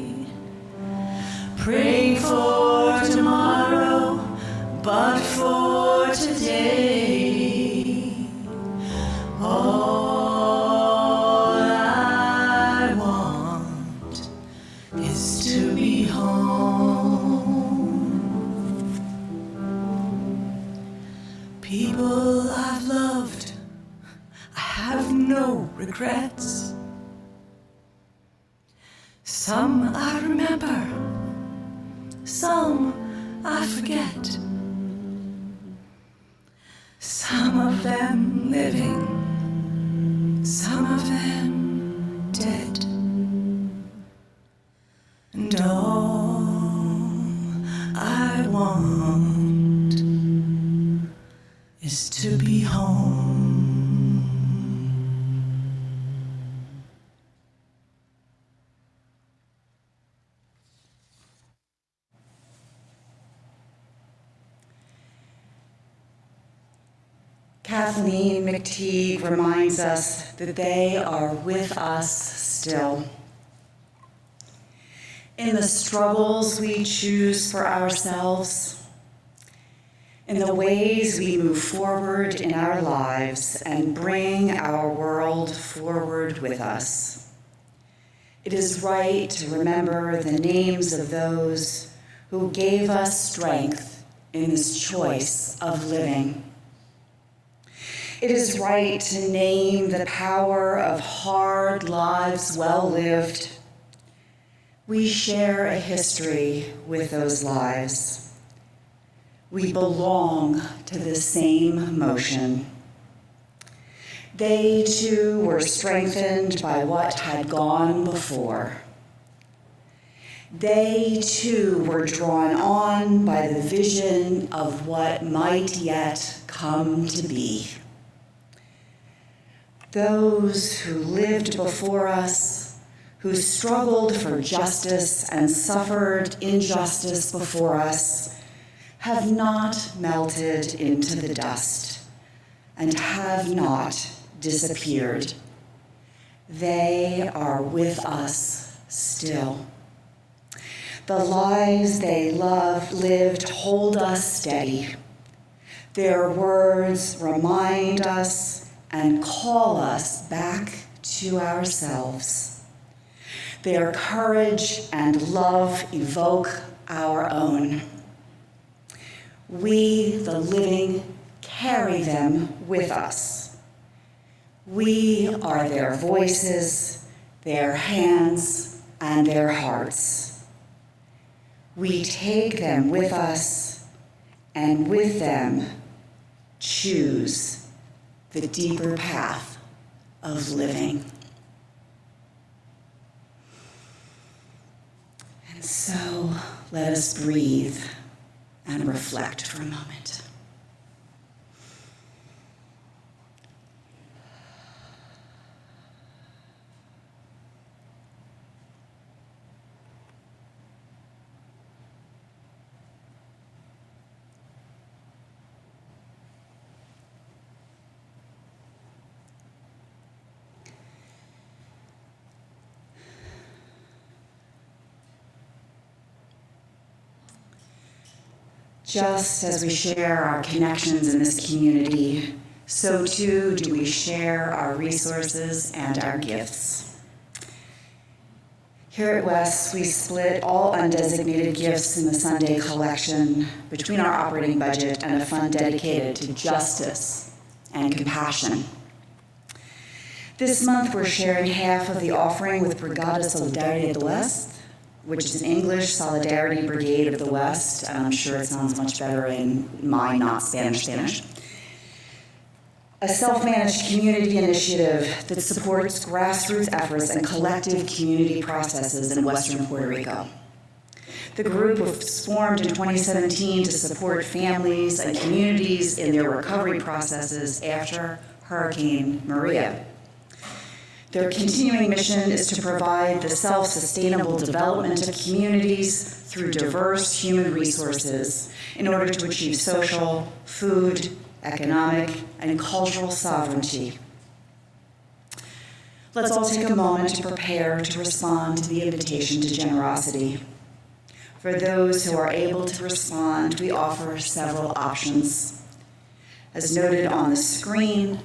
Praying for tomorrow, but for today. All I want is to be home. People I've loved, I have no regrets. Some I remember, some I forget. Some of them living, some of them dead. And all I want is to be home. Kathleen McTeague reminds us that they are with us still. In the struggles we choose for ourselves, in the ways we move forward in our lives and bring our world forward with us. It is right to remember the names of those who gave us strength in this choice of living. It is right to name the power of hard lives well lived. We share a history with those lives. We belong to the same motion. They too were strengthened by what had gone before. They too were drawn on by the vision of what might yet come to be. Those who lived before us, who struggled for justice and suffered injustice before us, have not melted into the dust and have not disappeared. They are with us still. The lives they lived hold us steady. Their words remind us and call us back to ourselves. Their courage and love evoke our own. We, the living, carry them with us. We are their voices, their hands, and their hearts. We take them with us, and with them choose the deeper path of living. And so let us breathe and reflect for a moment. Just as we share our connections in this community, so too do we share our resources and our gifts. Here at West, we split all undesignated gifts in the Sunday collection between our operating budget and a fund dedicated to justice and compassion. This month, we're sharing half of the offering with Brigada Solidaridad del West, which is an English Solidarity Brigade of the West, and I'm sure it sounds much better in my not Spanish. A self-managed community initiative that supports grassroots efforts and collective community processes in Western Puerto Rico. The group was formed in 2017 to support families and communities in their recovery processes after Hurricane Maria. Their continuing mission is to provide the self-sustainable development of communities through diverse human resources in order to achieve social, food, economic, and cultural sovereignty. Let's all take a moment to prepare to respond to the invitation to generosity. For those who are able to respond, we offer several options. As noted on the screen,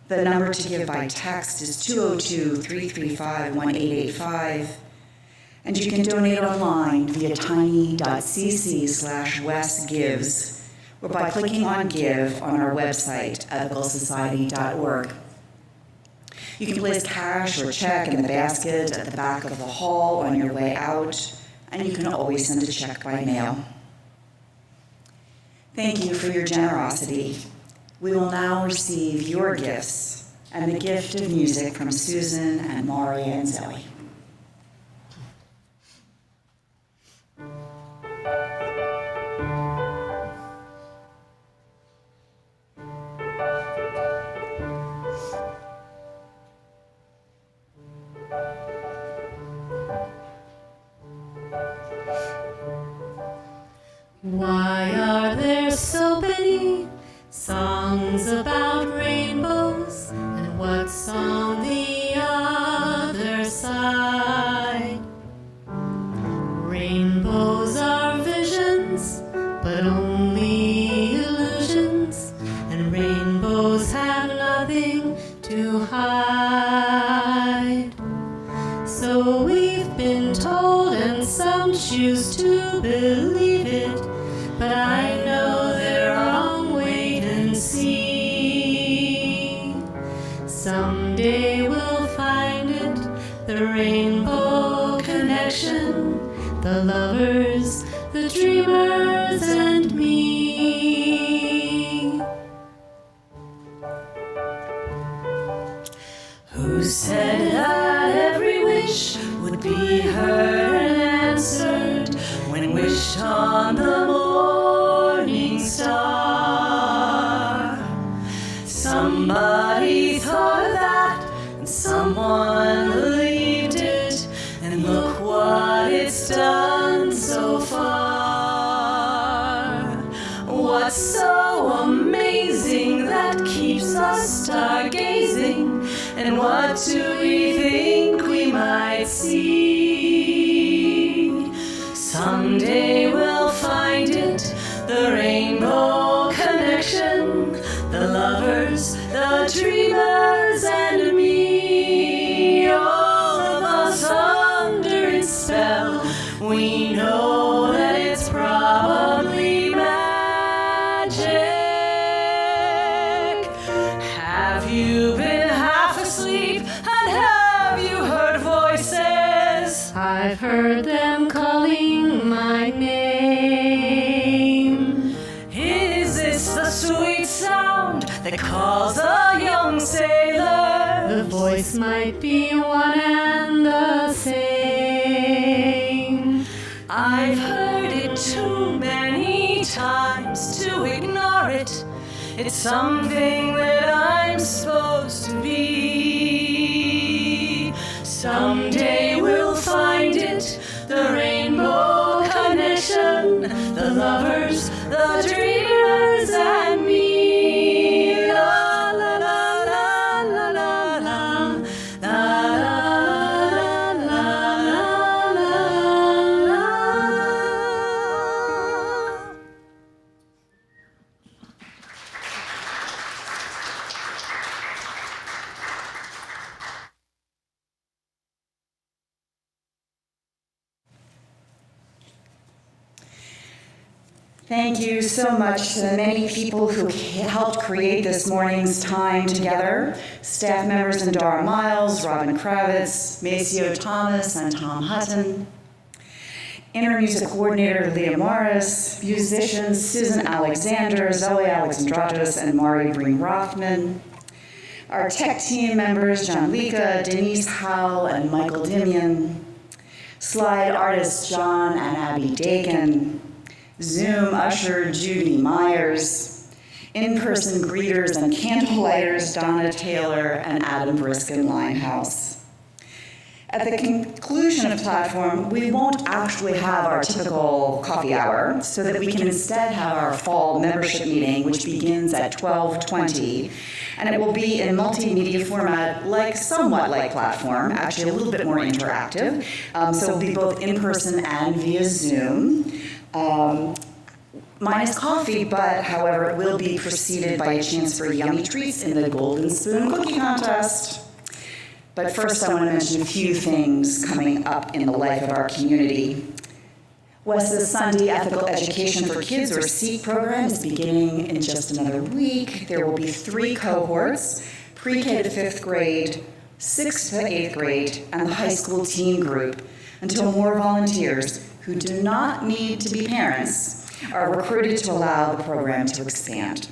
the number to give by text is 202-335-1885, and you can donate online via tiny.cc/westgives or by clicking on Give on our website, ethicalsociety.org. You can place cash or check in the basket at the back of the hall on your way out, and you can always send a check by mail. Thank you for your generosity. We will now receive your gifts and the gift of music from Susan and Maria and Zoe. Why are there so many songs about rainbows, and what's on the other side? Rainbows are visions, but only illusions, and rainbows have nothing to hide. So we've been told, and some choose to believe it, but I know they're wrong. Wait and see. Someday we'll find it, the rainbow connection, the lovers, the dreamers, and me. Who said that every wish would be heard and answered when wished on the morning star? Somebody thought of that, and someone believed it, and look what it's done so far. What's so amazing that keeps us stargazing, and what do we think we might see? Someday we'll find it, the rainbow connection, the lovers, the dreamers, and me. All of us under its spell, we know that it's probably magic. Have you been half sleep, and have you heard voices? I've heard them calling my name. Is this the sweet sound that calls a young sailor? The voice might be one and the same. I've heard it too many times to ignore it. It's something that I'm supposed to be. Someday we'll find it, the rainbow connection, the lovers, the dreamers, and me. La la la la la la la la la la la la. Thank you so much to the many people who helped create this morning's time together. Staff members Dara Miles, Robin Kravitz, Maceo Thomas, and Tom Hutton. Inter-music coordinator Leah Morris, musicians Susan Alexander, Zoe Alexandratos, and Mari Breen Rothman. Our tech team members John Lika, Denise Howell, and Michael Dimian. Slide artists John and Abby Dakin. Zoom usher Judy Myers, in-person greeters and candlelighters Donna Taylor and Adam Briskin Limehouse. At the conclusion of platform, we won't actually have our typical coffee hour, so that we can instead have our fall membership meeting, which begins at 12:20, and it will be in multimedia format, somewhat like platform, actually a little bit more interactive. So it'll be both in person and via Zoom. Minus coffee, but however, it will be preceded by a chance for yummy treats in the Golden Spoon Cookie Contest. But first, I want to mention a few things coming up in the life of our community. Wes's Sunday Ethical Education for Kids, or SEEK program, is beginning in just another week. There will be 3 cohorts, pre-K to 5th grade, 6th to 8th grade, and the high school teen group, until more volunteers who do not need to be parents are recruited to allow the program to expand.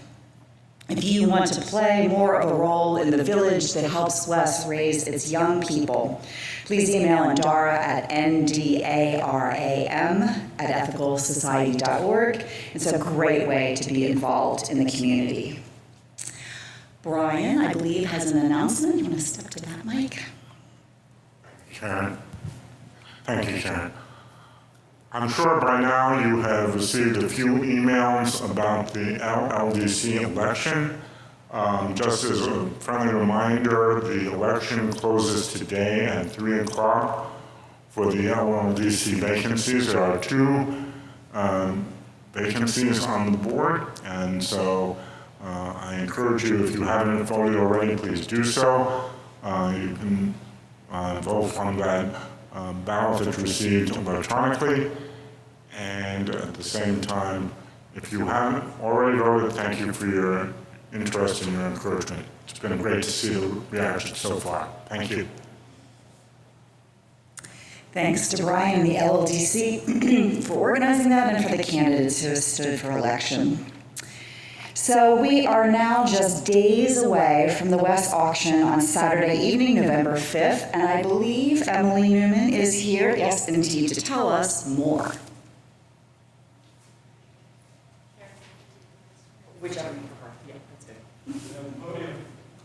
If you want to play more of a role in the village that helps Wes raise its young people, please email Andara at ndaram@ethicalsociety.org. It's a great way to be involved in the community. Brian, I believe, has an announcement. You want to step to that mic? Karen. Thank you, Karen. I'm sure by now you have received a few emails about the LLDC election. Just as a friendly reminder, the election closes today at 3 o'clock for the LLDC vacancies. There are 2 vacancies on the board, and so I encourage you, if you haven't voted already, please do so. You can vote on that ballot that's received electronically. And at the same time, if you haven't already voted, thank you for your interest and your encouragement. It's been great to see the reaction so far. Thank you. Thanks to Brian and the LLDC for organizing that and for the candidates who stood for election. So we are now just days away from the West auction on Saturday evening, November 5th, and I believe Emily Newman is here, yes indeed, to tell us more. Whichever you prefer. Yeah, that's good.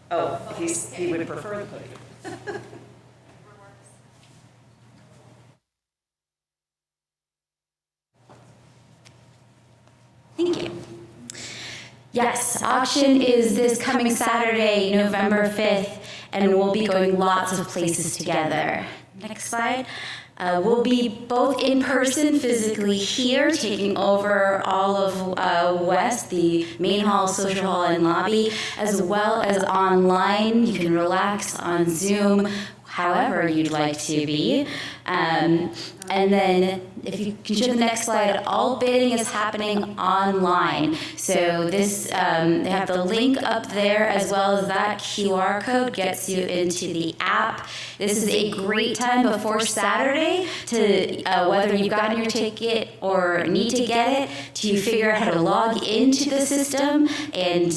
Oh, he would prefer the podium. Thank you. Yes, auction is this coming Saturday, November 5th, and we'll be going lots of places together. Next slide. We'll be both in person physically here, taking over all of West, the main hall, social hall, and lobby, as well as online. You can relax on Zoom, however you'd like to be. And then if you can show the next slide, all bidding is happening online. So this, they have the link up there, as well as that QR code gets you into the app. This is a great time before Saturday to, whether you've gotten your ticket or need to get it, to figure out how to log into the system. And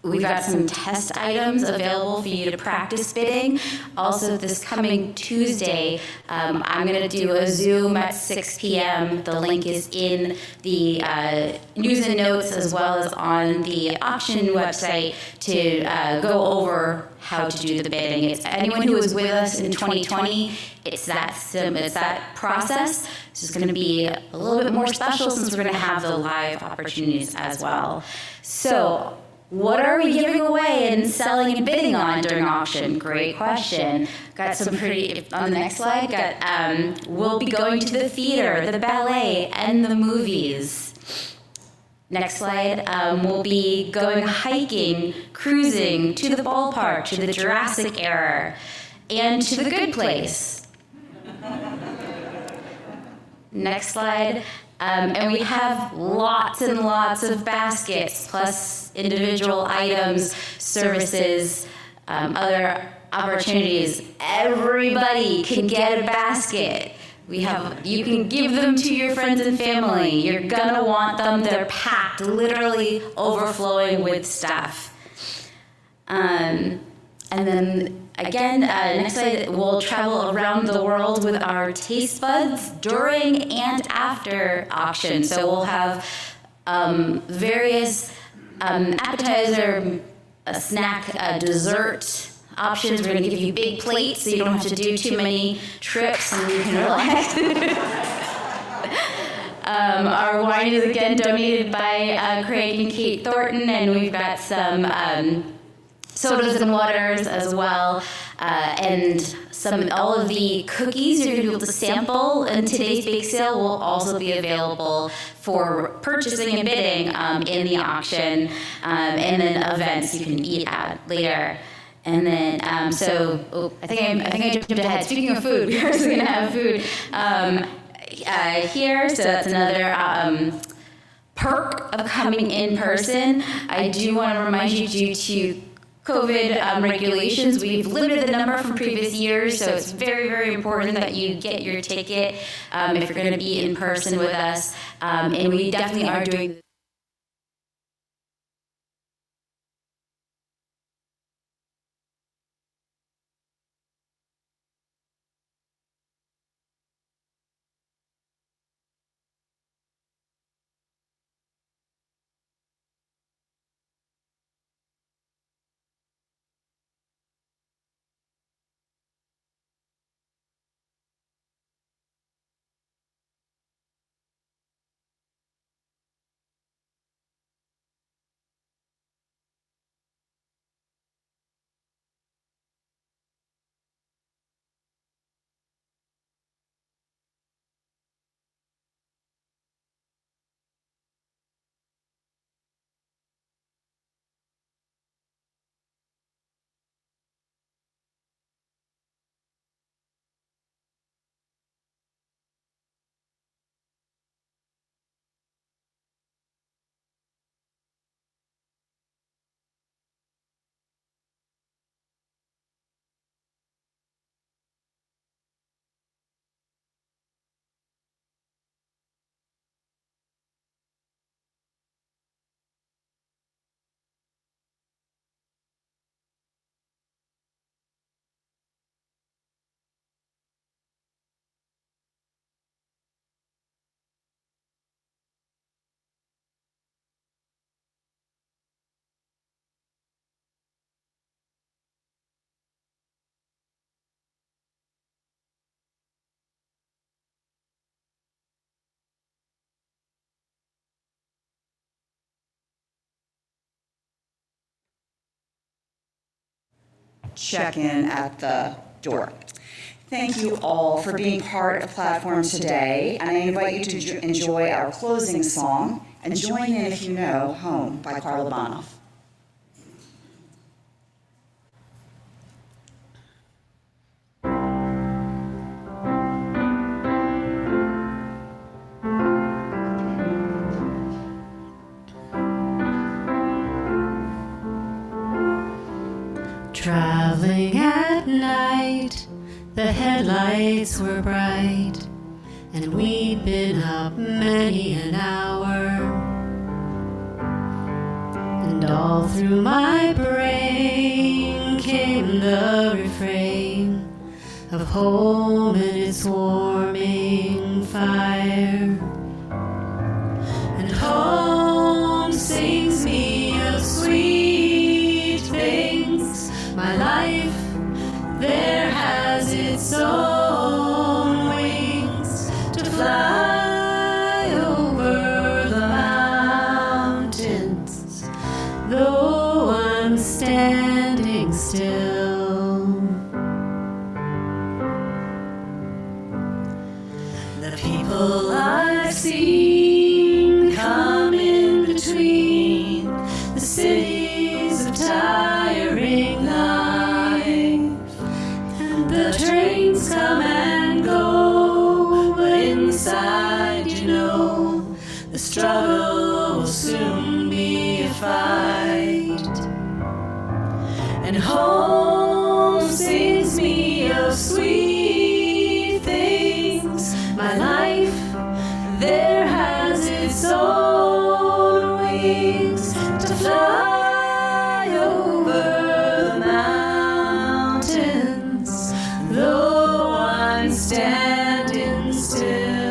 we've got some test items available for you to practice bidding. Also, this coming Tuesday, I'm going to do a Zoom at 6 p.m. The link is in the news and notes, as well as on the auction website, to go over how to do the bidding. It's anyone who was with us in 2020. It's that process. It's just going to be a little bit more special since we're going to have the live opportunities as well. So, what are we giving away and selling and bidding on during auction? Great question. Got some pretty, on the next slide, we'll be going to the theater, the ballet, and the movies. Next slide, we'll be going hiking, cruising, to the ballpark, to the Jurassic era, and to the good place. Next slide. And we have lots and lots of baskets, plus individual items, services, other opportunities. Everybody can get a basket. You can give them to your friends and family. You're gonna want them. They're packed, literally overflowing with stuff. And then again, next slide, we'll travel around the world with our taste buds during and after auction. So we'll have various appetizer, snack, dessert options. We're going to give you big plates so you don't have to do too many trips and you can relax. Our wine is again donated by Craig and Kate Thornton, and we've got some sodas and waters as well, and all of the cookies you're going to be able to sample in today's bake sale will also be available for purchasing and bidding in the auction, and then events you can eat at later. And then, I think I jumped ahead. Speaking of food, we're also going to have food here, so that's another perk of coming in person. I do want to remind you, due to COVID regulations, we've limited the number from previous years, so it's very, very important that you get your ticket if you're going to be in person with us. And we definitely are doing check-in at the door. Thank you all for being part of Platform today, and I invite you to enjoy our closing song, and join in if you know Home by Carla Bonoff. Traveling at night, the headlights were bright, and we'd been up many an hour. And all through my brain came the refrain of home and its warming fire. And home sings me of sweet things. My life there has its own wings to fly over the mountains, though I'm standing still. The people I've seen come in between the cities of tiring life, and the trains come and go, but inside you know the struggle will soon be a fight. And home sings me of sweet things. My life there has its own wings to fly over the mountains, though I'm standing still.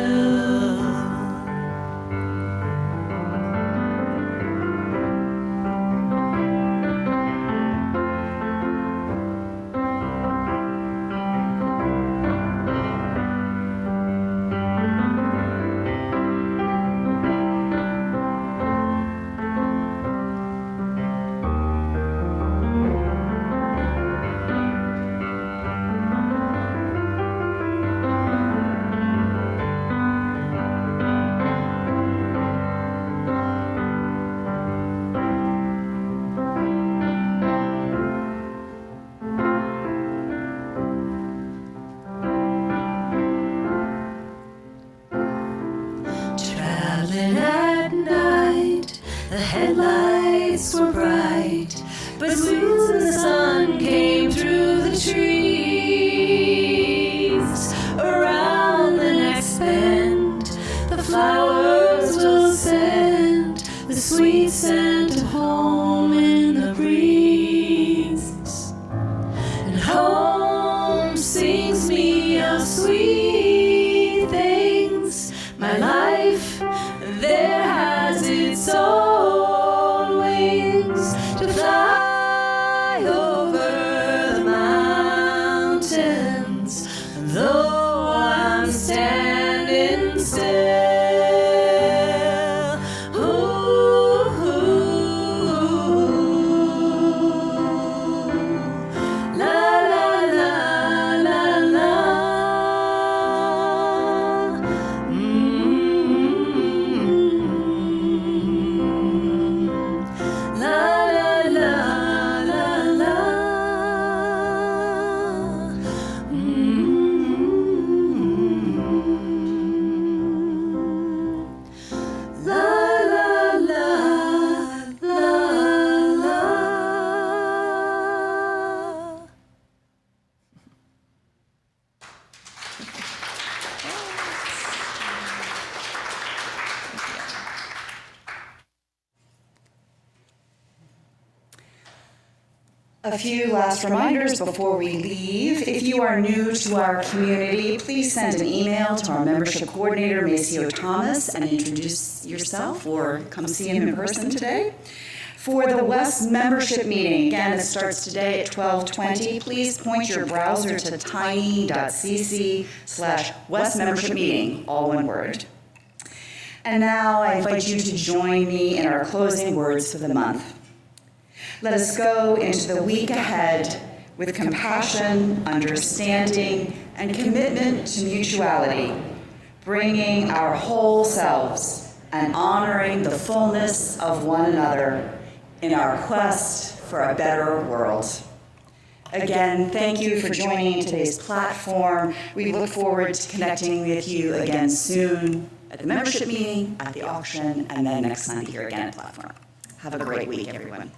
Traveling at night, the headlights were bright, but soon the sun came through the trees. Around the next bend, the flowers will send the sweet scent of home in the breeze. And home sings me of sweet things. My life there has its own wings to fly over the mountains, though I'm standing still. A few last reminders before we leave. If you are new to our community, please send an email to our membership coordinator, Maceo Thomas, and introduce yourself or come see him in person today. For the West membership meeting, again, it starts today at 12:20. Please point your browser to tiny.cc/West membership meeting, all one word. And now I invite you to join me in our closing words for the month. Let us go into the week ahead with compassion, understanding, and commitment to mutuality, bringing our whole selves and honoring the fullness of one another in our quest for a better world. Again, thank you for joining today's platform. We look forward to connecting with you again soon at the membership meeting, at the auction, and then next Sunday here again at the platform. Have a great week, everyone.